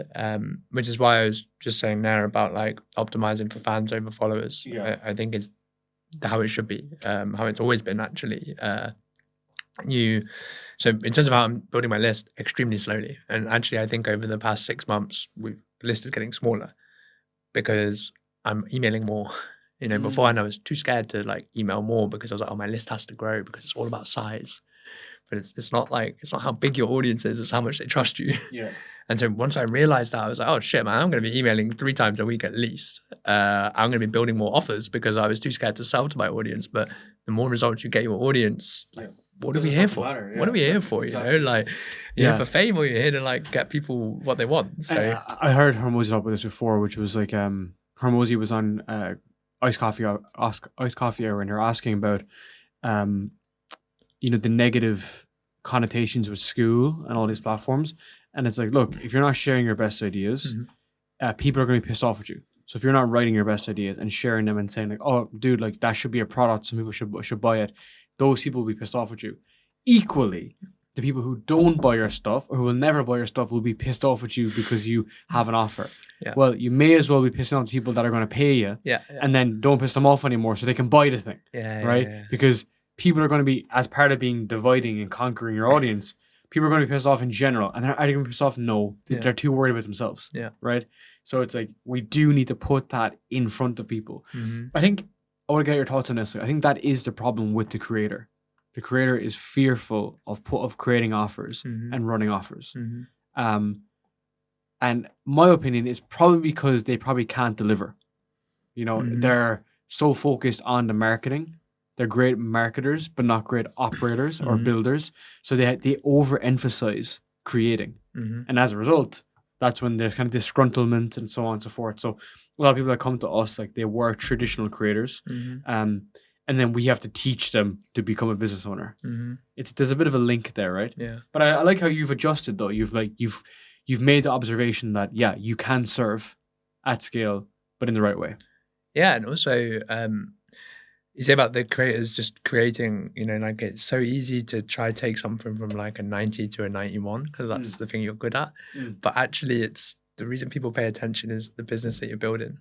which is why I was just saying there about like optimizing for fans over followers. Yeah. I think it's how it should be, how it's always been actually. So in terms of how I'm building my list, extremely slowly. And actually, I think over the past 6 months, the list is getting smaller because I'm emailing more. Beforehand I was too scared to like email more because I was like, oh, my list has to grow because it's all about size. But it's not how big your audience is, it's how much they trust you. Yeah. And so once I realized that, I was like, oh shit, man, I'm going to be emailing 3 times a week at least. I'm going to be building more offers because I was too scared to sell to my audience. But the more results you get your audience, like, what are we here for? Matter, yeah. What are we here for? Exactly. Like, you're here for fame or you're here to like get people what they want. So I heard Hormozy talk about this before, which was like Hormozy was on Iced Coffee Hour, and they're asking about the negative connotations with school and all these platforms. And it's like, look, if you're not sharing your best ideas, people are going to be pissed off with you. So if you're not writing your best ideas and sharing them and saying like, oh, dude, like that should be a product, some people should buy it, those people will be pissed off with you. Equally, the people who don't buy your stuff or who will never buy your stuff will be pissed off with you because you have an offer. Yeah. Well, you may as well be pissing off the people that are going to pay you and then don't piss them off anymore so they can buy the thing. Right? Yeah. Because people are going to be, as part of being dividing and conquering your audience, people are going to be pissed off in general. And are they going to be pissed off? No. They're too worried about themselves. Yeah. Right? So it's like, we do need to put that in front of people. I think, I want to get your thoughts on this. I think that is the problem with the creator. The creator is fearful of creating offers and running offers. And my opinion is probably because they probably can't deliver. They're so focused on the marketing. They're great marketers, but not great operators or builders. So they overemphasize creating. And as a result, that's when there's kind of disgruntlement and so on and so forth. So a lot of people that come to us, like they were traditional creators. And then we have to teach them to become a business owner. There's a bit of a link there, right? Yeah. But I like how you've adjusted though. You've made the observation that you can serve at scale, but in the right way. Yeah, and also you say about the creators just creating, like it's so easy to try to take something from like a 90 to a 91 because that's the thing you're good at. But actually it's the reason people pay attention is the business that you're building.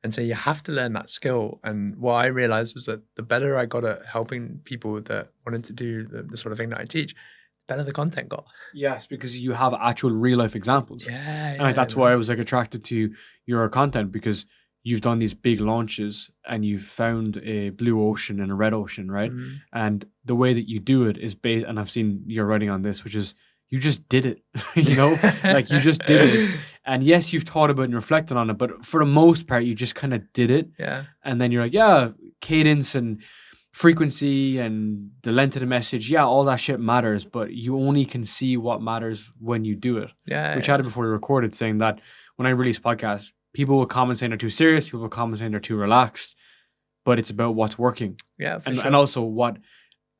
And so you have to learn that skill. And what I realized was that the better I got at helping people that wanted to do the sort of thing that I teach, the better the content got. Yes, because you have actual real life examples. And that's why I was like attracted to your content, because you've done these big launches and you've found a blue ocean and a red ocean, right? And the way that you do it is based, and I've seen your writing on this, which is you just did it, like you just did it. And yes, you've thought about and reflected on it, but for the most part, you just kind of did it. Yeah. And then you're like, cadence and frequency and the length of the message. Yeah, all that shit matters, but you only can see what matters when you do it. Yeah. We chatted before we recorded saying that when I release podcasts, people will comment saying they're too serious. People will comment saying they're too relaxed, but it's about what's working. Yeah, for sure. And also what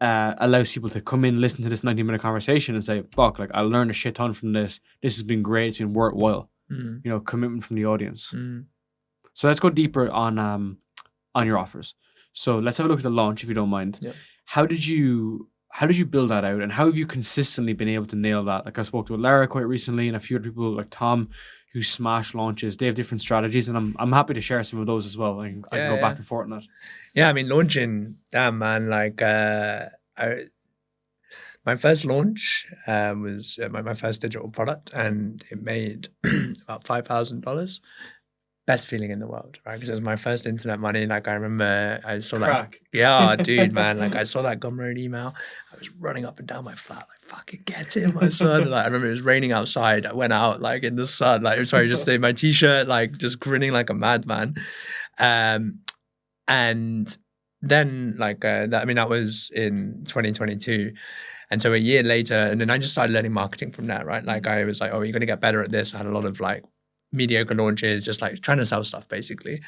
allows people to come in, listen to this 90-minute conversation and say, fuck, like I learned a shit ton from this. This has been great. It's been worthwhile. You know, commitment from the audience. So let's go deeper on your offers. So let's have a look at the launch, if you don't mind. Yeah. How did you build that out, and how have you consistently been able to nail that? Like I spoke to Lara quite recently, and a few other people like Tom who smash launches. They have different strategies, and I'm happy to share some of those as well. I can go back and forth on that. Yeah, I mean, launching, damn man, like my first launch was my first digital product, and it made about $5,000. Best feeling in the world, right? Because it was my first internet money. Like I remember, I saw that. Yeah, dude, man. Like I saw that Gumroad email. I was running up and down my flat, like fucking get it, my son. And, like, I remember it was raining outside. I went out like in the sun, like just in my t-shirt, like just grinning like a madman. And then like that was in 2022. And so a year later, and then I just started learning marketing from that, right? Like I was like, oh, you're gonna get better at this. I had a lot of like mediocre launches, just like trying to sell stuff basically.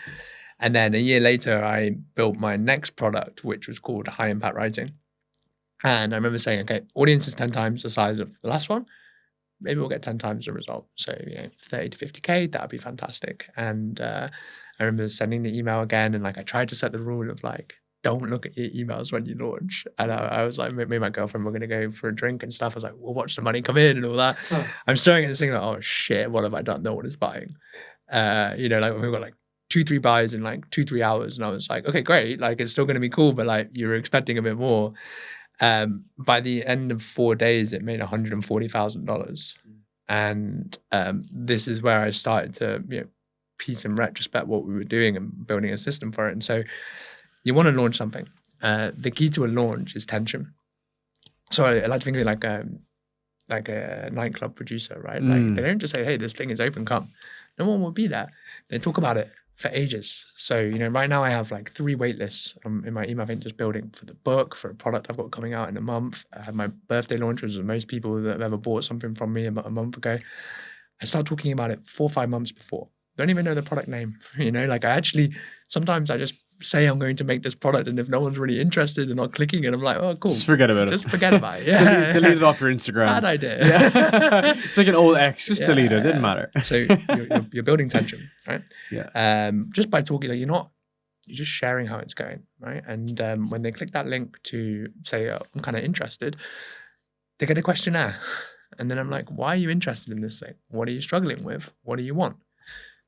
And then a year later, I built my next product, which was called High Impact Writing. And I remember saying, okay, audience is 10 times the size of the last one. Maybe we'll get 10 times the result. So, 30 to 50K, that'd be fantastic. And I remember sending the email again. And like, I tried to set the rule of like, don't look at your emails when you launch. And I was like, me and my girlfriend were going to go for a drink and stuff. I was like, we'll watch the money come in and all that. I'm staring at this thing like, oh shit, what have I done? No one is buying. Like we've got like 2-3 buys in like 2-3 hours. And I was like, okay, great. Like it's still going to be cool, but like you were expecting a bit more. By the end of 4 days, it made $140,000. And this is where I started to, piece in retrospect what we were doing and building a system for it. And so you want to launch something. The key to a launch is tension. So I like to think of it like a nightclub producer, right? Like they don't just say, hey, this thing is open, come. No one will be there. They talk about it for ages. So, right now I have like 3 wait lists in my email just building for the book, for a product I've got coming out in a month. I had my birthday launch, which was most people that have ever bought something from me about a month ago. I start talking about it 4 or 5 months before. Don't even know the product name. Like sometimes I just say I'm going to make this product, and if no one's really interested and not clicking it, I'm like, oh, cool. Just forget about it. Just forget about it. Yeah. delete it off your Instagram. Bad idea. Yeah. It's like an old ex. Just delete it. It didn't matter. So you're building tension, right? Yeah. Just by talking, you're just sharing how it's going, right? And when they click that link to say, oh, I'm kind of interested, they get a questionnaire. And then I'm like, why are you interested in this thing? What are you struggling with? What do you want?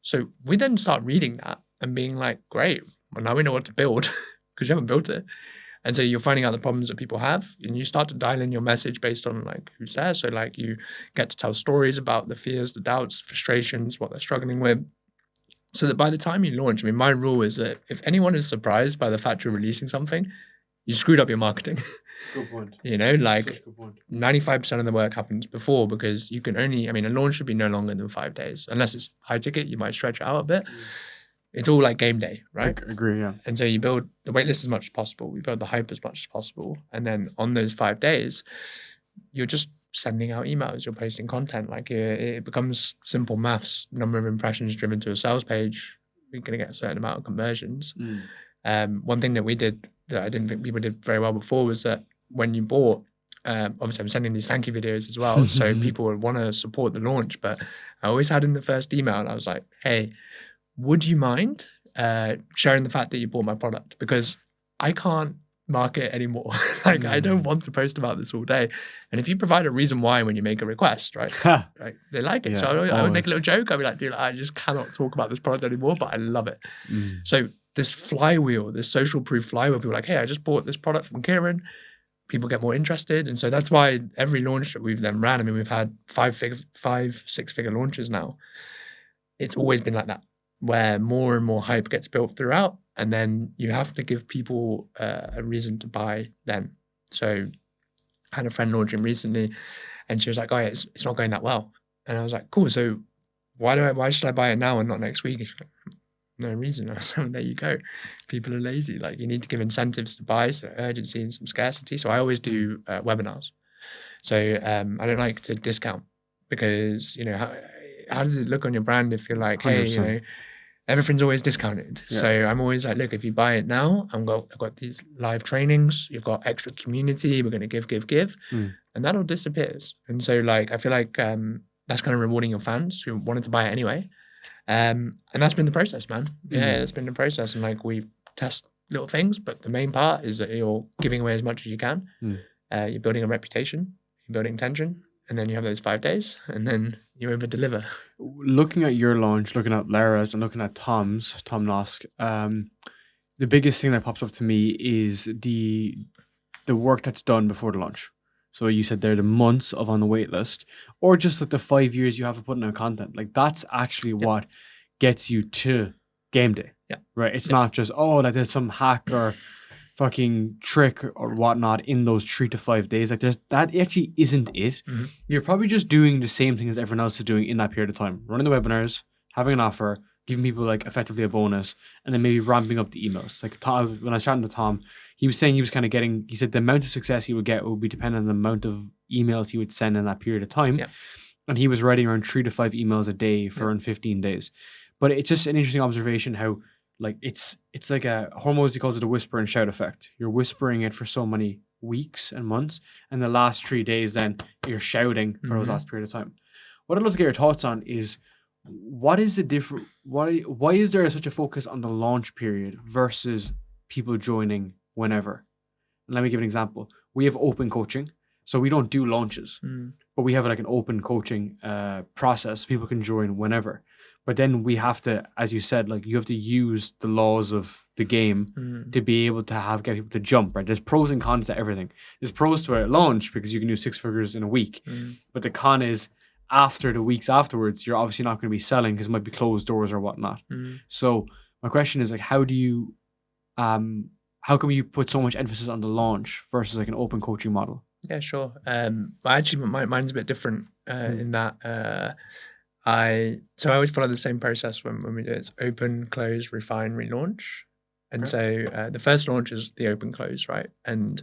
So we then start reading that and being like, great, well, now we know what to build because you haven't built it. And so you're finding out the problems that people have, and you start to dial in your message based on like who's there. So like you get to tell stories about the fears, the doubts, frustrations, what they're struggling with. So that by the time you launch, my rule is that if anyone is surprised by the fact you're releasing something, you screwed up your marketing. Good point. Like Such a good point. 95% of the work happens before, because you can only, a launch should be no longer than 5 days. Unless it's high ticket, you might stretch it out a bit. It's all like game day, right? I agree, yeah. And so you build the waitlist as much as possible. We build the hype as much as possible. And then on those 5 days, you're just sending out emails, you're posting content. Like it becomes simple maths. Number of impressions driven to a sales page, you're going to get a certain amount of conversions. One thing that we did that I didn't think people did very well before was that when you bought, obviously I'm sending these thank you videos as well, so people would want to support the launch, but I always had in the first email, I was like, hey, would you mind sharing the fact that you bought my product? Because I can't market anymore. I don't want to post about this all day. And if you provide a reason why when you make a request, right, they like it. Yeah, so I would make a little joke. I'd be like, dude, I just cannot talk about this product anymore, but I love it. So this flywheel, this social proof flywheel, people are like, hey, I just bought this product from Kieran. People get more interested. And so that's why every launch that we've then ran, we've had 5-6-figure launches now. It's always been like that, where more and more hype gets built throughout. And then you have to give people a reason to buy then. So I had a friend launching recently, and she was like, oh, yeah, it's not going that well. And I was like, cool. So why should I buy it now and not next week? She's like, no reason. I was like, there you go. People are lazy. Like you need to give incentives to buy, so urgency and some scarcity. So I always do webinars. So I don't like to discount, because how does it look on your brand if you're like, hey, everything's always discounted. Yeah. So I'm always like, look, if you buy it now, I've got these live trainings, you've got extra community, we're going to give, and that all disappears. And so like, I feel like that's kind of rewarding your fans who wanted to buy it anyway. And that's been the process, man. Yeah, it's been the process. And like, we test little things, but the main part is that you're giving away as much as you can. You're building a reputation, you're building tension, and then you have those 5 days, and then you over deliver. Looking at your launch, looking at Lara's, and looking at Tom Nosk, the biggest thing that pops up to me is the work that's done before the launch. So you said there the months of on the wait list, or just like the 5 years you have to put out content. Like that's actually what gets you to game day. Yeah. Right. It's not just, like there's some hack or fucking trick or whatnot in those 3 to 5 days. Like that actually isn't it. You're probably just doing the same thing as everyone else is doing in that period of time. Running the webinars, having an offer, giving people like effectively a bonus, and then maybe ramping up the emails. Like Tom, when I was chatting to Tom, he was saying he was kind of he said the amount of success he would get would be dependent on the amount of emails he would send in that period of time. Yeah. And he was writing around 3 to 5 emails a day for around 15 days. But it's just an interesting observation how like it's like Hormozy calls it a whisper and shout effect. You're whispering it for so many weeks and months, and the last 3 days then you're shouting for those last period of time. What I'd love to get your thoughts on is what is the different why is there such a focus on the launch period versus people joining whenever? And let me give an example. We have open coaching, so we don't do launches, but we have like an open coaching process. People can join whenever. But then we have to, as you said, like you have to use the laws of the game to be able to get people to jump, right? There's pros and cons to everything. There's pros to a launch because you can do 6 figures in a week. But the con is after the weeks afterwards, you're obviously not going to be selling because it might be closed doors or whatnot. So my question is like, how come you put so much emphasis on the launch versus like an open coaching model? Yeah, sure. Actually, mine's a bit different in that I always follow the same process when we do it. It's open, close, refine, relaunch. And so the first launch is the open close, right? And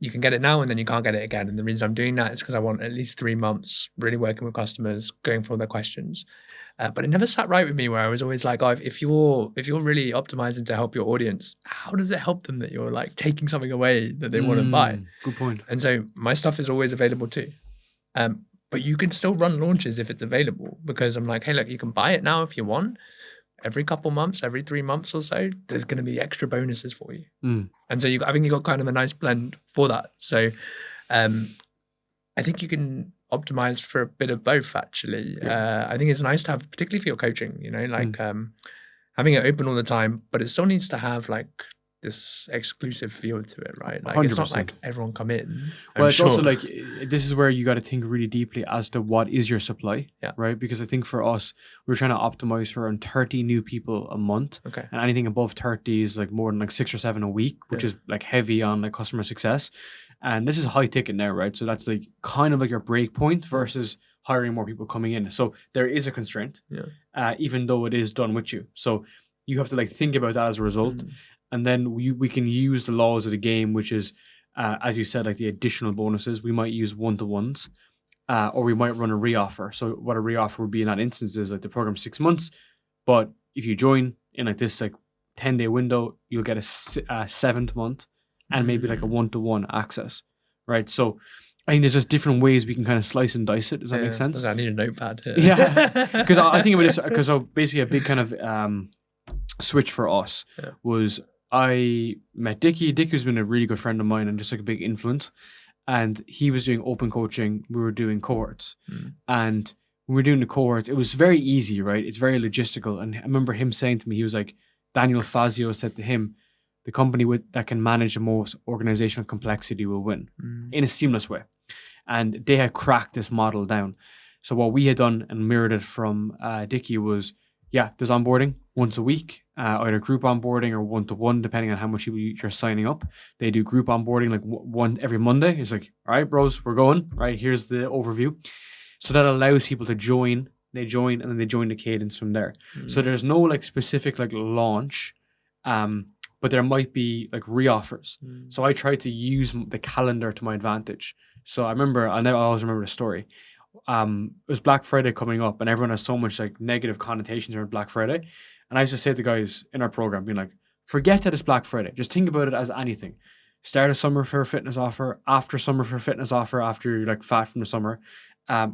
you can get it now and then you can't get it again. And the reason I'm doing that is because I want at least 3 months really working with customers, going through all their questions. But it never sat right with me where I was always like, if you're really optimizing to help your audience, how does it help them that you're like taking something away that they want to buy? Good point. And so my stuff is always available too. But you can still run launches if it's available because I'm like, hey, look, you can buy it now if you want. Every couple months, every 3 months or so, there's going to be extra bonuses for you. And so I think you got kind of a nice blend for that. So I think you can optimize for a bit of both, actually. I think it's nice to have, particularly for your coaching, like having it open all the time, but it still needs to have like this exclusive feel to it, right? Like 100%. It's not like everyone come in. Well, it's also like, this is where you got to think really deeply as to what is your supply, right? Because I think for us, we're trying to optimize for around 30 new people a month. Okay. And anything above 30 is like more than like 6 or 7 a week, which is like heavy on like customer success. And this is high ticket now, right? So that's like kind of like your break point versus hiring more people coming in. So there is a constraint, even though it is done with you. So you have to like think about that as a result. And then we can use the laws of the game, which is, as you said, like the additional bonuses. We might use one-to-ones, or we might run a reoffer. So what a reoffer would be in that instance is like the program's 6 months, but if you join in like this like 10-day window, you'll get a 7th month and maybe like a one-to-one access, right? So I think there's just different ways we can kind of slice and dice it. Does that make sense? I need a notepad here. Yeah, because I think about this because basically a big kind of switch for us was I met Dickie. Dickie's been a really good friend of mine and just like a big influence. And he was doing open coaching. We were doing cohorts. And when we were doing the cohorts, it was very easy, right? It's very logistical. And I remember him saying to me, he was like, Daniel Fazio said to him, the company that can manage the most organizational complexity will win in a seamless way. And they had cracked this model down. So what we had done and mirrored it from Dickie was, there's onboarding once a week, either group onboarding or one-to-one, depending on how much you're signing up. They do group onboarding like one every Monday. It's like, all right, bros, we're going. Right, here's the overview. So that allows people to join. They join and then they join the cadence from there. So there's no like specific like launch, but there might be like reoffers. So I try to use the calendar to my advantage. So I always remember the story. it was Black Friday coming up, and everyone has so much like negative connotations around Black Friday. And I used to say to the guys in our program, being like, forget that it's Black Friday. Just think about it as anything. Start a summer for a fitness offer, after summer for a fitness offer, after you're like fat from the summer.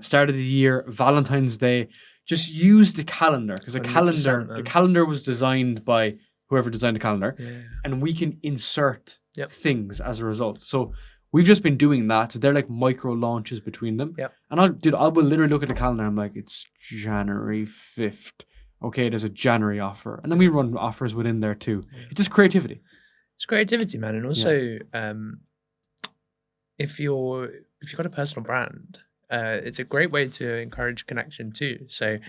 Start of the year, Valentine's Day. Just use the calendar, because the 100%, calendar was designed by whoever designed the calendar, Yeah. and we can insert Yep. things as a result. So we've just been doing that. So they're like micro launches between them. Yep. And I will literally look at the calendar. I'm like, it's January 5th. Okay, there's a January offer, and then we run offers within there too. It's just creativity. It's creativity, man. And also, if you've got a personal brand, it's a great way to encourage connection too. So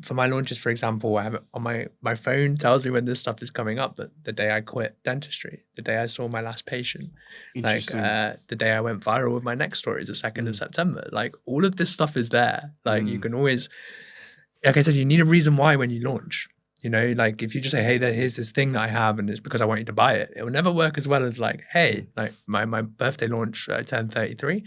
for my launches, for example, I have it on my phone tells me when this stuff is coming up, that the day I quit dentistry, the day I saw my last patient, like the day I went viral with my next story is the 2nd of September. Like all of this stuff is there. Like you can always, like I said, you need a reason why when you launch. You know, like if you just say, hey, here's this thing that I have and it's because I want you to buy it, it will never work as well as like, hey, like my birthday launch, I turned 33.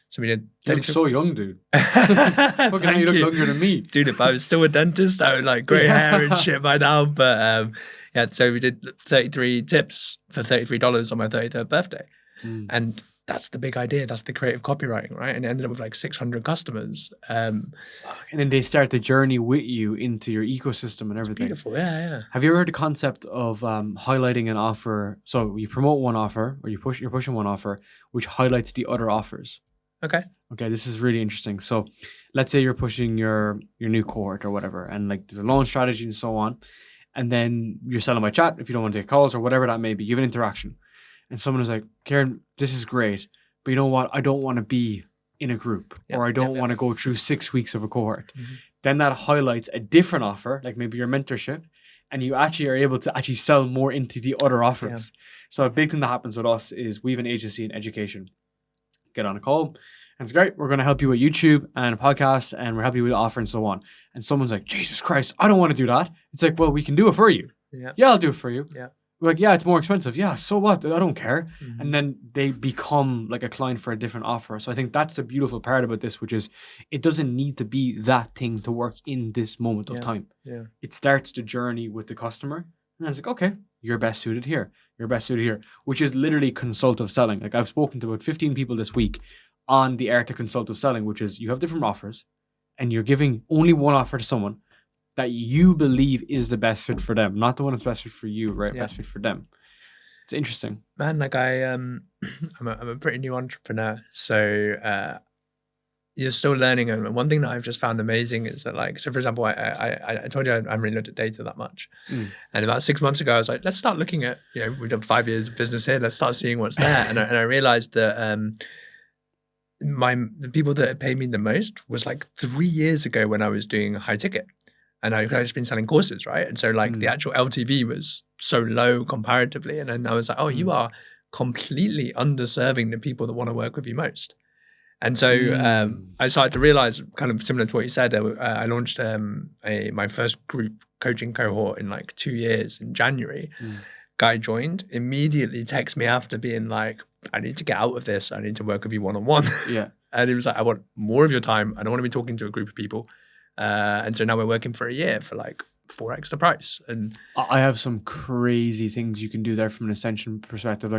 So we did. You look so young, dude. Fucking hell, you look younger than me. Dude, if I was still a dentist, I would like grey hair and shit by now. But yeah, so we did 33 tips for $33 on my 33rd birthday. And that's the big idea. That's the creative copywriting, right? And it ended up with like 600 customers. And then they start the journey with you into your ecosystem and everything. Beautiful, yeah. Have you ever heard the concept of highlighting an offer? So you promote one offer, or you're pushing one offer, which highlights the other offers. Okay, this is really interesting. So let's say you're pushing your new cohort or whatever, and like there's a launch strategy and so on. And then you're selling by chat if you don't want to take calls or whatever that may be. You have an interaction. And someone is like, Kieran, this is great, but you know what? I don't want to be in a group, or I don't want to go through 6 weeks of a cohort. Then that highlights a different offer, like maybe your mentorship, and you actually are able to actually sell more into the other offers. So a big thing that happens with us is we have an agency in education. Get on a call, and it's great. We're going to help you with YouTube and a podcast, and we're helping you with the offer and so on. And someone's like, Jesus Christ, I don't want to do that. It's like, well, we can do it for you. Yeah, I'll do it for you. We're like, yeah, it's more expensive. Yeah, so what? I don't care. And then they become like a client for a different offer. So I think that's the beautiful part about this, which is it doesn't need to be that thing to work in this moment of time. It starts the journey with the customer. And it's like, okay, you're best suited here. You're best suited here, which is literally consultative selling. Like I've spoken to about 15 people this week on the art of consultative selling, which is you have different offers and you're giving only one offer to someone that you believe is the best fit for them, not the one that's best fit for you, right? Best fit for them. It's interesting. Man, like I'm a pretty new entrepreneur. So you're still learning. And one thing that I've just found amazing is that like, so for example, I told you I haven't really looked at data that much. And about 6 months ago, I was like, let's start looking at, we've done 5 years of business here. Let's start seeing what's there. And I realized that the people that paid me the most was like 3 years ago when I was doing high ticket. And I've just been selling courses, right? And so like the actual LTV was so low comparatively. And then I was like, oh, you are completely underserving the people that want to work with you most. And so I started to realize, kind of similar to what you said, I launched my first group coaching cohort in like 2 years in January. Guy joined, immediately texted me after being like, I need to get out of this. I need to work with you one-on-one. And he was like, I want more of your time. I don't want to be talking to a group of people. And so now we're working for a year for like 4x the price. And I have some crazy things you can do there from an ascension perspective.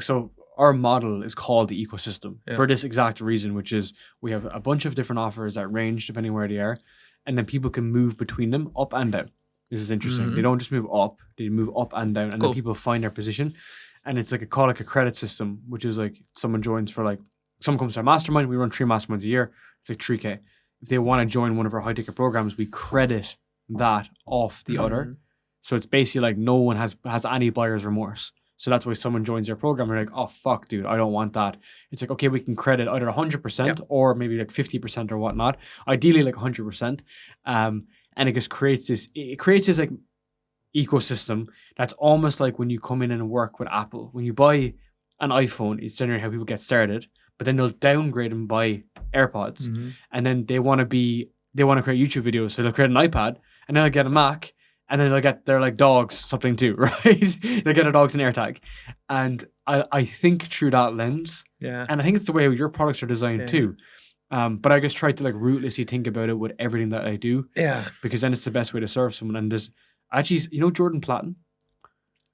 So our model is called the ecosystem for this exact reason, which is we have a bunch of different offers that range depending where they are, and then people can move between them up and down. This is interesting. They don't just move up, they move up and down, and then people find their position. And it's like a credit system, which is like someone joins for like, someone comes to our mastermind, we run 3 masterminds a year, it's like 3K. If they want to join one of our high ticket programs, we credit that off the other. So it's basically like no one has any buyer's remorse. So that's why someone joins your program and they're like, oh, fuck, dude, I don't want that. It's like, okay, we can credit either 100% or maybe like 50% or whatnot. Ideally like 100%. And it just creates this like ecosystem that's almost like when you come in and work with Apple. When you buy an iPhone, it's generally how people get started. But then they'll downgrade and buy AirPods, and then they want to create YouTube videos, so they'll create an iPad, and then they'll get a Mac, and then they'll get their like dogs something too, right? They'll get their dogs an AirTag, and I think through that lens, and I think it's the way your products are designed too. But I just try to like ruthlessly think about it with everything that I do, Yeah. because then it's the best way to serve someone. And there's actually, Jordan Platten.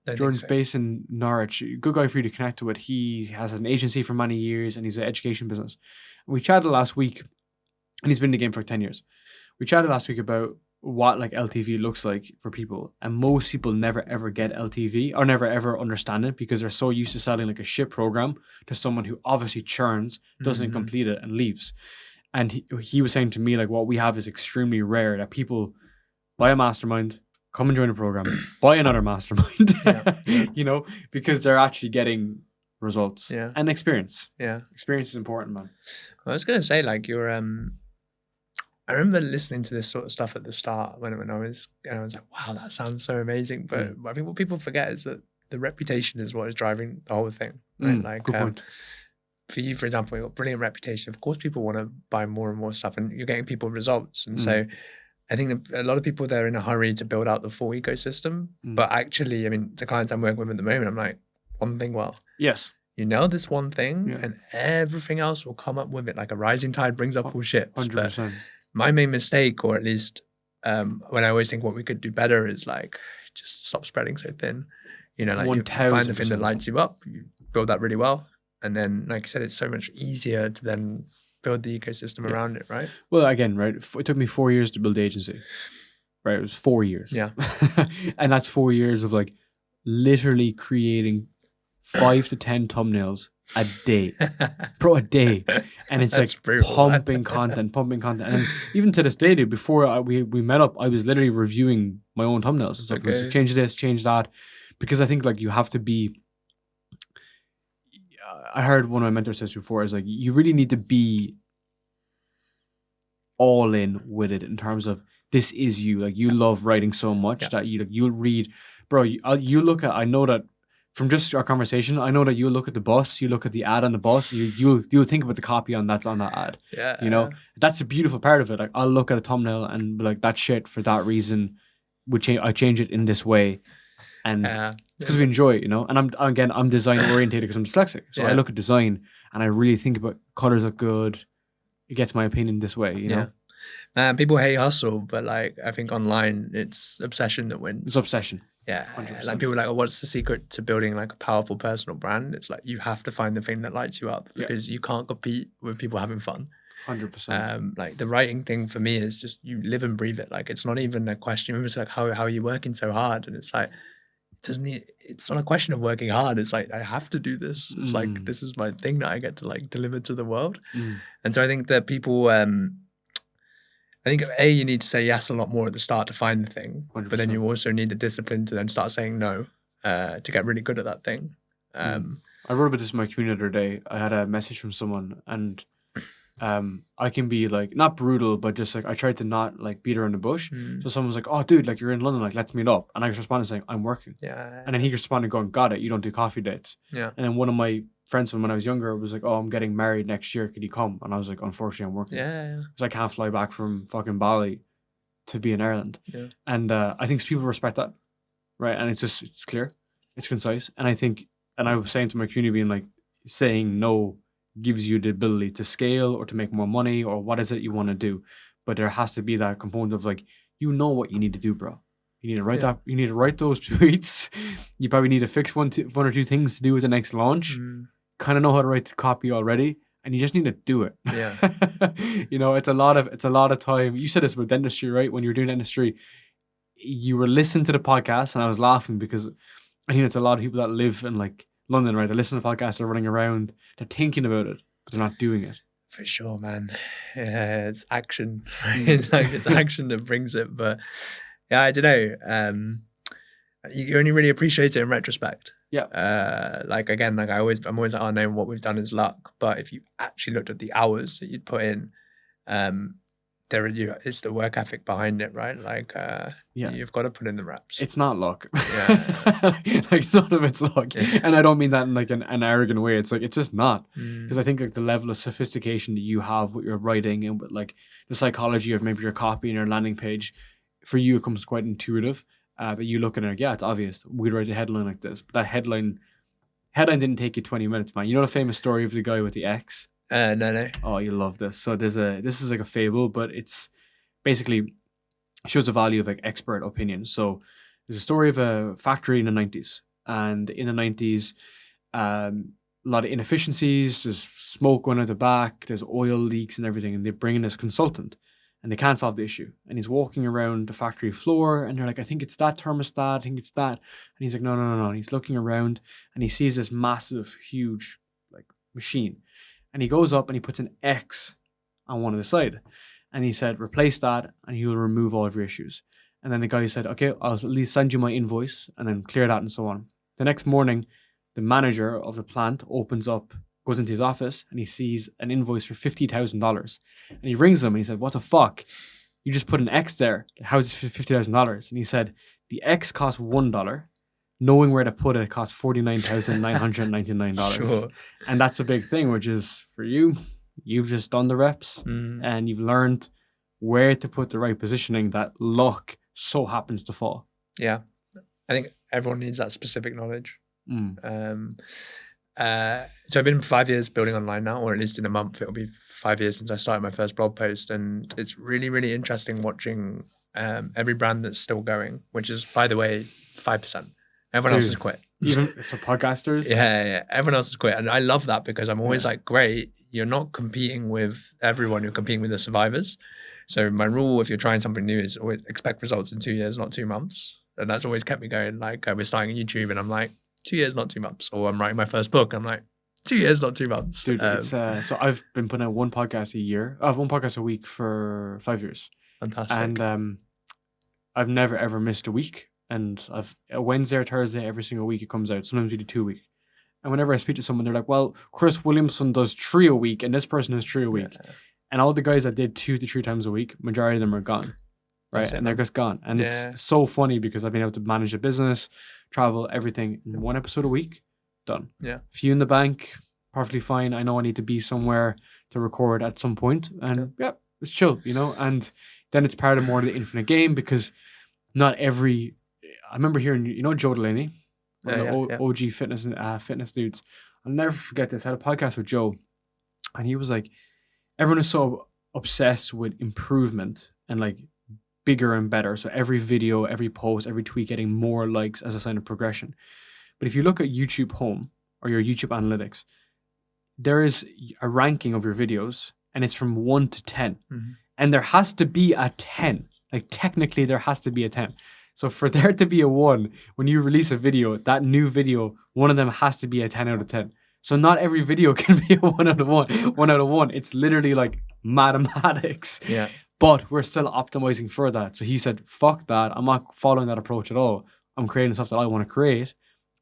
Don't think Jordan's so. based in Norwich. Good guy for you to connect with. He has an agency for many years and he's an education business. And we chatted last week, and he's been in the game for 10 years. We chatted last week about what like LTV looks like for people. And most people never ever get LTV or never ever understand it because they're so used to selling like a shit program to someone who obviously churns, doesn't complete it, and leaves. And he was saying to me, like, what we have is extremely rare, that people buy a mastermind, come and join a program, buy another mastermind, because they're actually getting results and experience. Yeah. Experience is important, man. I was going to say, like, I remember listening to this sort of stuff at the start when I was like, wow, that sounds so amazing. But I think what people forget is that the reputation is what is driving the whole thing. Right? Good point. For you, for example, you've got a brilliant reputation. Of course, people want to buy more and more stuff, and you're getting people results. And so I think that a lot of people, they're in a hurry to build out the full ecosystem. But actually, I mean, the clients I'm working with at the moment, I'm like, one thing well. Yes. You know this one thing, and everything else will come up with it. Like a rising tide brings up all ships. 100%. But my main mistake, or at least when I always think what we could do better, is like just stop spreading so thin. Like you find the thing that lights you up, you build that really well. And then, like I said, it's so much easier to then build the ecosystem around it, right? Well, again, right, it took me 4 years to build the agency, right? It was 4 years. Yeah. And that's 4 years of like literally creating 5 to 10 thumbnails a day. Bro, a day. And it's like brutal, pumping content. And then even to this day, dude, before we met up, I was literally reviewing my own thumbnails and stuff. Okay. Like, change this, change that. Because I think like you have to be, I heard one of my mentors say before, is like, you really need to be all in with it in terms of this is you. Like, you love writing so much that you'll read, bro. You look at, I know that from just our conversation, I know that you look at the bus, you look at the ad on the bus, you'll think about the copy that's on that ad. Yeah. That's a beautiful part of it. Like, I'll look at a thumbnail and be like, that shit for that reason I change it in this way. And it's because we enjoy it, And I'm design orientated because I'm dyslexic. So I look at design and I really think about colors look good. It gets my opinion this way, you know? People hate hustle, but like I think online it's obsession that wins. It's obsession. Yeah. 100%. Like people are like, oh, what's the secret to building like a powerful personal brand? It's like you have to find the thing that lights you up because you can't compete with people having fun. 100%. Like the writing thing for me is just you live and breathe it. Like it's not even a question. It's like how are you working so hard? And it's like it's not a question of working hard. It's like I have to do this. It's like this is my thing that I get to like deliver to the world. And so I think that people I think you need to say yes a lot more at the start to find the thing, 100%. But then you also need the discipline to then start saying no to get really good at that thing. I wrote about this in my community the other day. I had a message from someone, and I can be like not brutal, but just like I tried to not like beat around the bush. So someone was like, "Oh, dude, like you're in London, like let's meet up." And I just responded saying, "I'm working." And then he responded going, "Got it. You don't do coffee dates." And then one of my friends from when I was younger was like, "Oh, I'm getting married next year. Could you come?" And I was like, "Unfortunately, I'm working." Because I can't fly back from fucking Bali to be in Ireland. And I think people respect that, right? And it's clear, it's concise, and I was saying to my community, being like, saying no gives you the ability to scale or to make more money or what is it you want to do, but there has to be that component of like, what you need to do, bro. You need to write that. You need to write those tweets. You probably need to fix one or two things to do with the next launch. Kind of know how to write the copy already, and you just need to do it. It's a lot of time. You said this about dentistry, right? When you were doing dentistry, you were listening to the podcast, and I was laughing because I think it's a lot of people that live in like London, right? They listen to the podcast, they're running around, they're thinking about it, but they're not doing it. For sure, man. Yeah, it's action. It's like it's action that brings it. But yeah, I don't know. You only really appreciate it in retrospect. Like again, like I'm always like, oh no, what we've done is luck. But if you actually looked at the hours that you'd put in, it's the work ethic behind it, right? Like you've got to put in the reps. It's not luck. Like none of it's luck. And I don't mean that in like an arrogant way. It's like it's just not. Because I think like the level of sophistication that you have with your writing and with like the psychology of maybe your copy and your landing page, for you it comes quite intuitive. That you look at it like, it's obvious. We'd write a headline like this. But that headline didn't take you 20 minutes, man. You know the famous story of the guy with the X No. Oh, you love this. So this is like a fable, but it's basically shows the value of like expert opinion. So there's a story of a factory in the 90s, and in the 90s, a lot of inefficiencies. There's smoke going out the back. There's oil leaks and everything, and they bring in this consultant, and they can't solve the issue. And he's walking around the factory floor, and they're like, "I think it's that thermostat. I think it's that." And he's like, "No, no, no, no." And he's looking around, and he sees this massive, huge, like machine, and he goes up and he puts an X on one of the side. And he said, replace that and you'll remove all of your issues. And then the guy said, okay, I'll at least send you my invoice and then clear that and so on. The next morning, the manager of the plant opens up, goes into his office, and he sees an invoice for $50,000. And he rings him and he said, what the fuck? You just put an X there. How's it $50,000? And he said, the X cost $1. Knowing where to put it costs $49,999. Sure. And that's a big thing, which is for you, you've just done the reps and you've learned where to put the right positioning that luck so happens to fall. Yeah. I think everyone needs that specific knowledge. So I've been 5 years building online now, or at least in a month, it'll be 5 years since I started my first blog post. And it's really, really interesting watching every brand that's still going, which is, by the way, 5%. Everyone else has quit. Even so podcasters? Yeah. Everyone else has quit. And I love that because I'm always like, great, you're not competing with everyone, you're competing with the survivors. So my rule, if you're trying something new, is always expect results in 2 years, not 2 months. And that's always kept me going. Like we're starting YouTube and I'm like, 2 years, not 2 months. Or I'm writing my first book. I'm like, 2 years, not 2 months. Dude, it's so I've been putting out one podcast one podcast a week for 5 years. Fantastic. And I've never ever missed a week. And I've a Wednesday or Thursday every single week it comes out. Sometimes we do 2 weeks. And whenever I speak to someone, they're like, well, Chris Williamson does 3 a week and this person does 3 a week. Yeah. And all the guys that did 2 to 3 times a week, majority of them are gone. Right. And they're just gone. And it's so funny because I've been able to manage a business, travel, everything in 1 episode a week. Done. Yeah. Few in the bank, perfectly fine. I know I need to be somewhere to record at some point. And it's chill, you know? And then it's part of more of the infinite game because not every... I remember hearing, you know, Joe Delaney, OG fitness dudes. I'll never forget this. I had a podcast with Joe, and he was like, everyone is so obsessed with improvement and like bigger and better. So every video, every post, every tweet getting more likes as a sign of progression. But if you look at YouTube Home or your YouTube Analytics, there is a ranking of your videos, and it's from 1 to 10. Mm-hmm. And there has to be a 10. Like technically, there has to be a 10. So for there to be a 1, when you release a video, that new video, one of them has to be a 10 out of 10. So not every video can be a 1 out of 1. 1 out of 1. It's literally like mathematics. Yeah. But we're still optimizing for that. So he said, fuck that. I'm not following that approach at all. I'm creating stuff that I want to create.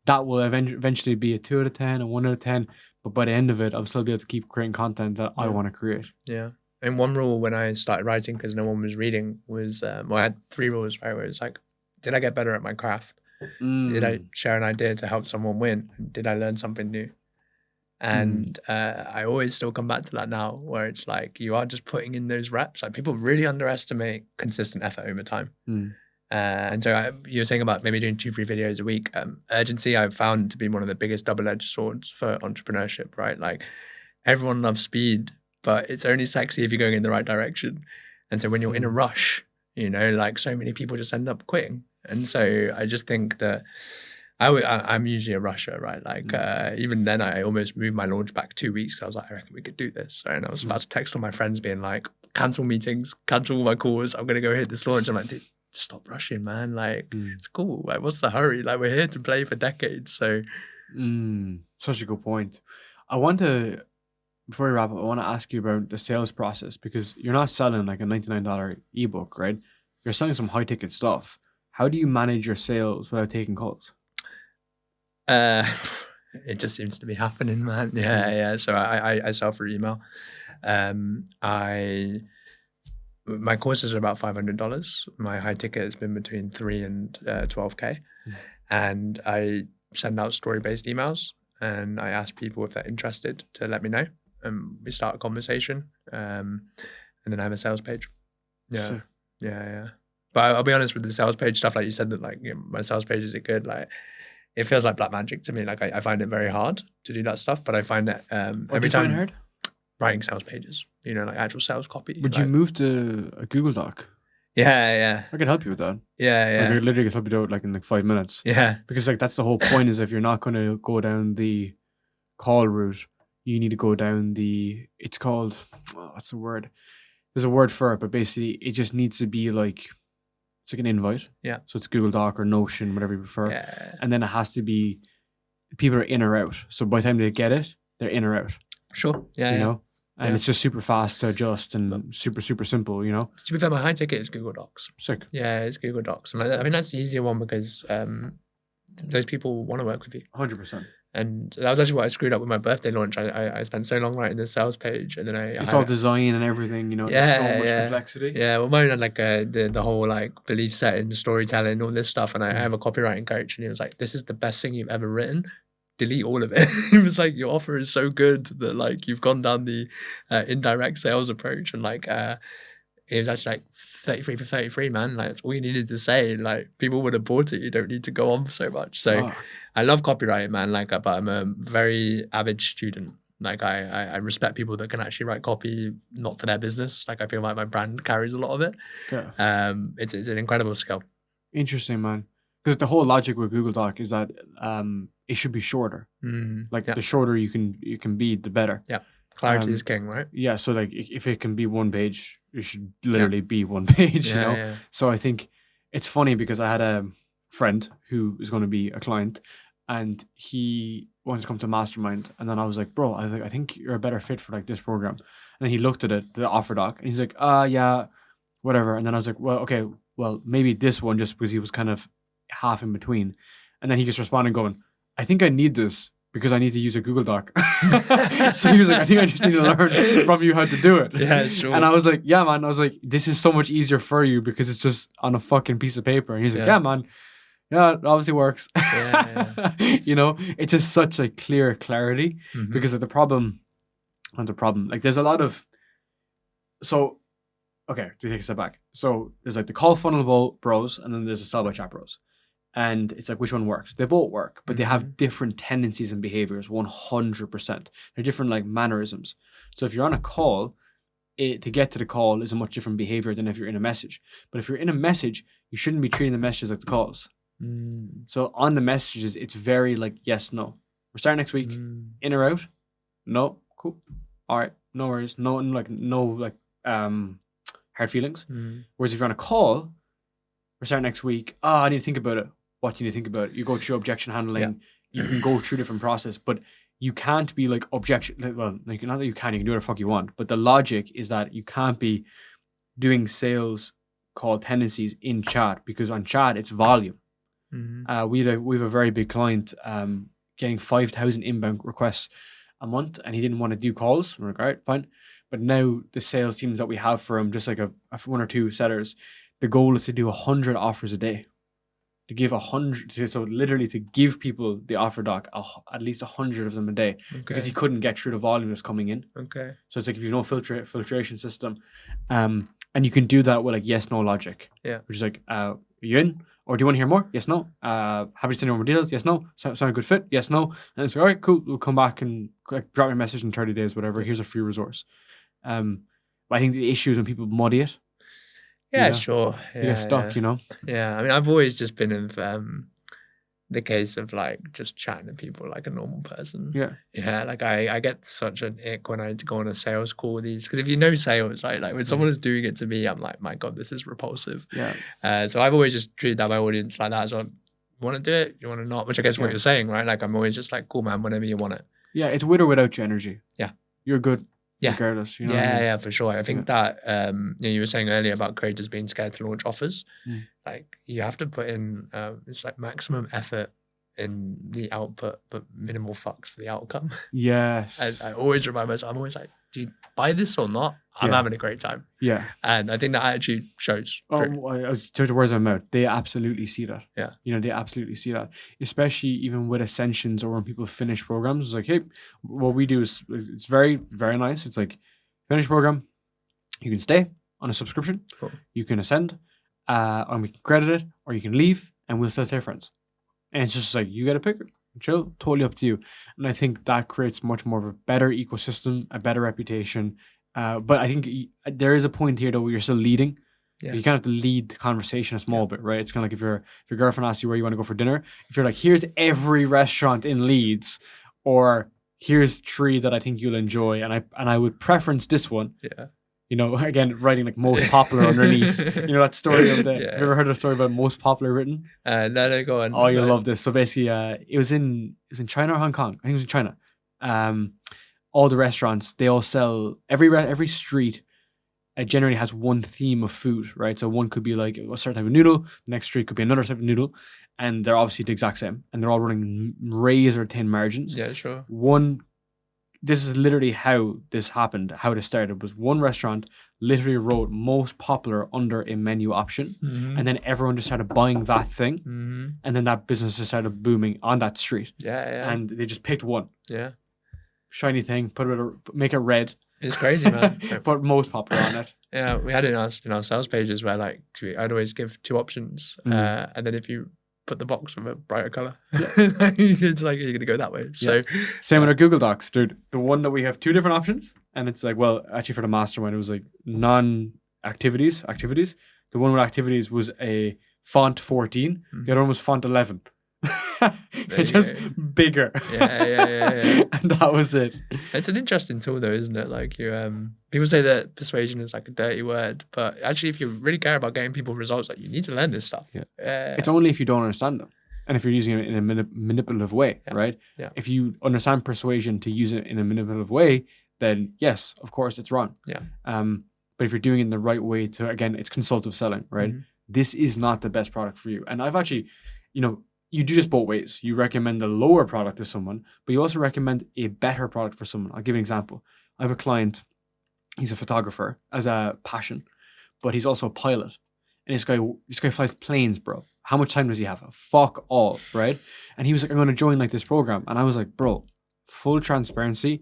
That will eventually be a 2 out of 10, a 1 out of 10. But by the end of it, I'll still be able to keep creating content that I want to create. Yeah. And one rule when I started writing, because no one was reading, was, I had 3 rules, right? Where it's like, did I get better at my craft? Did I share an idea to help someone win? Did I learn something new? And I always still come back to that now, where it's like you are just putting in those reps. Like people really underestimate consistent effort over time. And so you were saying about maybe doing 2-3 videos a week. Urgency I've found to be one of the biggest double-edged swords for entrepreneurship, right? Like everyone loves speed, but it's only sexy if you're going in the right direction. And so when you're in a rush, you know, like so many people just end up quitting. And so I just think that I'm usually a rusher, right? Like even then I almost moved my launch back 2 weeks because I was like, I reckon we could do this. And I was about to text all my friends being like, cancel meetings, cancel all my calls. I'm going to go hit this launch. I'm like, dude, stop rushing, man. Like it's cool. Like what's the hurry? Like we're here to play for decades. So. Such a good point. I want to, before we wrap up, I want to ask you about the sales process because you're not selling like a $99 ebook, right? You're selling some high ticket stuff. How do you manage your sales without taking calls? It just seems to be happening, man. Yeah. So I sell through email. My courses are about $500. My high ticket has been between 3 and 12K. And I send out story-based emails and I ask people if they're interested to let me know. And we start a conversation. And then I have a sales page. Yeah. Sure. Yeah. But I'll be honest with the sales page stuff, like you said that like my sales pages are good. Like it feels like black magic to me. Like I find it very hard to do that stuff, but I find that every time. Hard? writing sales pages, like actual sales copy. Would you move to a Google Doc? Yeah. I could help you with that. Yeah. I literally could help you do it like in like 5 minutes. Yeah. Because like that's the whole point is if you're not going to go down the call route, you need to go down it's called, what's the word? There's a word for it, but basically it just needs to be like, it's like an invite. Yeah. So it's Google Doc or Notion, whatever you prefer. Yeah. And then it has to be, people are in or out. So by the time they get it, they're in or out. Sure. Yeah. You know? And Yeah. it's just super fast to adjust and super, super simple, To be fair, my high ticket is Google Docs. Sick. Yeah, it's Google Docs. And I mean, that's the easier one because those people want to work with you. 100%. And that was actually what I screwed up with my birthday launch. I spent so long writing the sales page, and then it's all design and everything, there's so much complexity. Yeah, well, mine had like the whole like belief setting, storytelling, all this stuff. And I have a copywriting coach, and he was like, "This is the best thing you've ever written. Delete all of it." He was like, "Your offer is so good that like you've gone down the indirect sales approach." And like it was actually like 33 for 33, man. Like that's all you needed to say. Like people would have bought it. You don't need to go on so much. So I love copywriting, man. Like, but I'm a very avid student. Like I respect people that can actually write copy, not for their business. Like I feel like my brand carries a lot of it. Yeah. It's an incredible skill. Interesting, man. Because the whole logic with Google Doc is that it should be shorter. Like the shorter you can be, the better. Yeah. Clarity is king, right? Yeah. So like if it can be one page, it should literally be one page, you know? Yeah. So I think it's funny because I had a friend who is going to be a client and he wanted to come to Mastermind. And then I was like, bro, I think you're a better fit for like this program. And then he looked at it, the offer doc, and he's like, yeah, whatever. And then I was like, well, okay, well, maybe this one, just because he was kind of half in between. And then he just responded going, I think I need this because I need to use a Google Doc. So he was like, I think I just need to learn from you how to do it. Yeah, sure. And I was like, yeah, man. I was like, this is so much easier for you because it's just on a fucking piece of paper. And he's like, yeah, man. Yeah, it obviously works. Yeah. It's just such a clear clarity because of the problem. Like there's a lot of, okay, to take a step back. So there's like the call funnel bros and then there's the sell by chat bros. And it's like, which one works? They both work, but they have different tendencies and behaviors, 100%. They're different like mannerisms. So if you're on a call, to get to the call is a much different behavior than if you're in a message. But if you're in a message, you shouldn't be treating the messages like the calls. So on the messages, it's very like, yes, no. We're starting next week. In or out? No. Cool. All right. No worries. No hard feelings. Whereas if you're on a call, we're starting next week. I need to think about it. What do you need to think about? You go through objection handling. You can go through different process, but you can't be like objection. Well, like not that you can do whatever the fuck you want. But the logic is that you can't be doing sales call tendencies in chat because on chat it's volume. We have a very big client getting 5,000 inbound requests a month, and he didn't want to do calls. We're like, all right, fine. But now the sales teams that we have for him, just like a one or two setters, the goal is to do 100 offers a day. To give 100, so literally to give people the offer doc, at least 100 of them a day, because he couldn't get through the volume that's coming in. Okay. So it's like if you know filtration system, and you can do that with like yes no logic. Yeah. Which is like, are you in? Or do you want to hear more? Yes no. Happy to send you more details? Yes no. Sound a good fit? Yes no. And it's like, all right, cool. We'll come back and like, drop your message in 30 days, whatever. Here's a free resource. But I think the issue is when people muddy it. Yeah, sure. You get stuck, Yeah, I mean, I've always just been in the case of like just chatting to people like a normal person. Yeah, like I get such an ick when I go on a sales call with these, because if you know sales, right, like when someone is doing it to me, I'm like, my God, this is repulsive. Yeah. So I've always just treated my audience like that. So you want to do it, you want to not, which I guess is what you're saying, right? Like I'm always just like, cool, man, whenever you want it. Yeah, it's with or without your energy. Yeah. You're good. Regardless, what I mean? Yeah, for sure. I think that you were saying earlier about creators being scared to launch offers. Like you have to put in it's like maximum effort in the output, but minimal fucks for the outcome. Yes. And I always remind myself, I'm always like, dude, buy this or not? I'm having a great time. Yeah. And I think that attitude shows. I was took the words out of my mouth. They absolutely see that. Yeah. They absolutely see that. Especially even with Ascensions or when people finish programs. It's like, hey, what we do is it's very, very nice. It's like finish program, you can stay on a subscription, you can ascend, and we can credit it, or you can leave and we'll still stay friends. And it's just like you get a pick. chill, totally up to you. And I think that creates much more of a better ecosystem, a better reputation. But I think there is a point here though where you're still leading. Yeah. You kind of have to lead the conversation a small bit, right? It's kind of like if your girlfriend asks you where you want to go for dinner, if you're like, here's every restaurant in Leeds, or here's 3 that I think you'll enjoy, and I would preference this one. Yeah. You know, again, writing like most popular underneath. You know that story of the. Yeah. Have you ever heard of the story about most popular written? No, go on. Oh, you'll love this. So basically, it was in China or Hong Kong. I think it was in China. All the restaurants, they all sell every street. It generally has one theme of food, right? So one could be like a certain type of noodle. The next street could be another type of noodle, and they're obviously the exact same, and they're all running razor thin margins. Yeah, sure. This is literally how this happened. How this started was one restaurant literally wrote most popular under a menu option, and then everyone just started buying that thing, and then that business just started booming on that street. Yeah. And they just picked one shiny thing, make it red. It's crazy, man. Put most popular on it. Yeah, we had it in our sales pages where like I'd always give 2 options, and then if you put the box with a brighter color, it's like you're gonna go that way. So same with our Google Docs, dude. The one that we have 2 different options, and it's like, well, actually for the mastermind, it was like non-activities. The one with activities was a font 14. The other one was font 11. It's just bigger. Yeah. And that was it. It's an interesting tool though, isn't it? Like you people say that persuasion is like a dirty word, but actually if you really care about getting people results, like you need to learn this stuff. It's only if you don't understand them and if you're using it in a manipulative way, right? If you understand persuasion to use it in a manipulative way, then yes, of course it's wrong. But if you're doing it in the right way to, again, it's consultative selling, right? This is not the best product for you. And I've actually, you do this both ways. You recommend a lower product to someone, but you also recommend a better product for someone. I'll give you an example. I have a client, he's a photographer as a passion, but he's also a pilot. And this guy flies planes, bro. How much time does he have? Fuck all, right? And he was like, I'm going to join like this program. And I was like, bro, full transparency,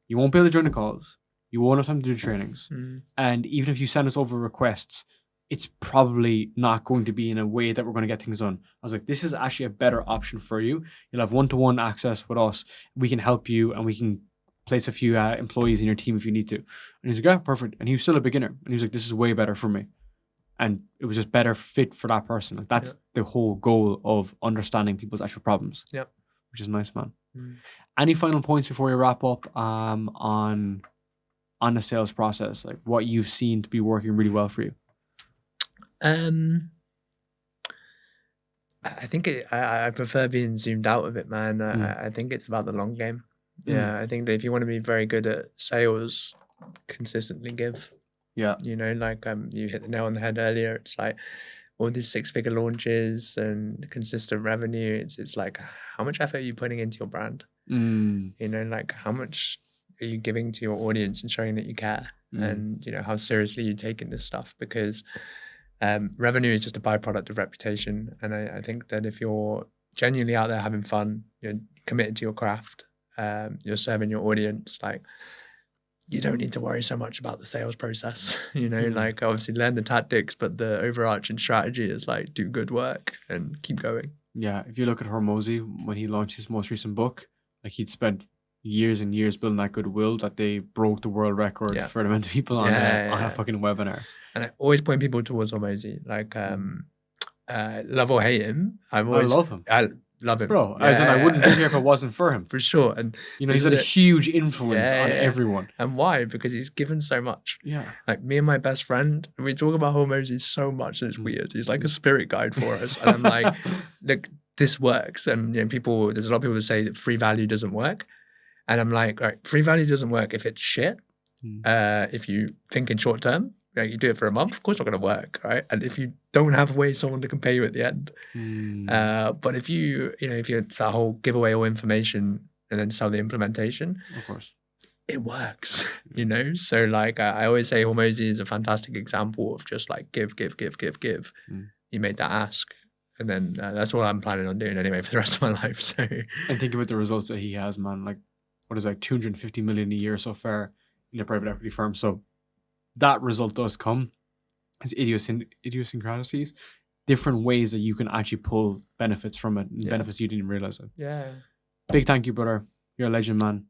you won't be able to join the calls. You won't have time to do trainings. And even if you send us over requests, it's probably not going to be in a way that we're going to get things done. I was like, this is actually a better option for you. You'll have one-to-one access with us. We can help you and we can place a few employees in your team if you need to. And he's like, yeah, perfect. And he was still a beginner. And he was like, this is way better for me. And it was just better fit for that person. Like that's the whole goal of understanding people's actual problems. Which is nice, man. Any final points before we wrap up on the sales process? Like what you've seen to be working really well for you? I think I prefer being zoomed out of it, man. I think it's about the long game. I think that if you want to be very good at sales, consistently give. You hit the nail on the head earlier. It's like all these 6-figure launches and consistent revenue. It's like how much effort are you putting into your brand? Like how much are you giving to your audience and showing that you care? And how seriously you're taking this stuff, because revenue is just a byproduct of reputation. And I think that if you're genuinely out there having fun, you're committed to your craft, you're serving your audience, like you don't need to worry so much about the sales process. Like obviously learn the tactics, but the overarching strategy is like do good work and keep going. Yeah, if you look at Hormozy, when he launched his most recent book, like he'd spent years and years building that goodwill that they broke the world record for the amount of people on a fucking webinar. And I always point people towards Hormozy. Like, love or hate him, I love him. I love him. Bro, I wouldn't be here if it wasn't for him. For sure. And he's had a huge influence on everyone. And why? Because he's given so much. Yeah. Like me and my best friend, we talk about Hormozy so much and it's weird. He's like a spirit guide for us. And I'm like, look, this works. And there's a lot of people that say that free value doesn't work. And I'm like, all right, free value doesn't work if it's shit. If you think in short term, you do it for a month, of course it's not going to work, right? And if you don't have a way someone to can pay you at the end. But if if it's that whole give away all information and then sell the implementation, of course, it works, So like I always say Hormozy is a fantastic example of just like give. You made that ask. And then that's what I'm planning on doing anyway for the rest of my life. So, and think about the results that he has, man. Like, what is like 250 million a year so far in a private equity firm. So that result does come as idiosyncrasies, different ways that you can actually pull benefits from it, benefits you didn't realize it. Yeah. Big thank you, brother. You're a legend, man.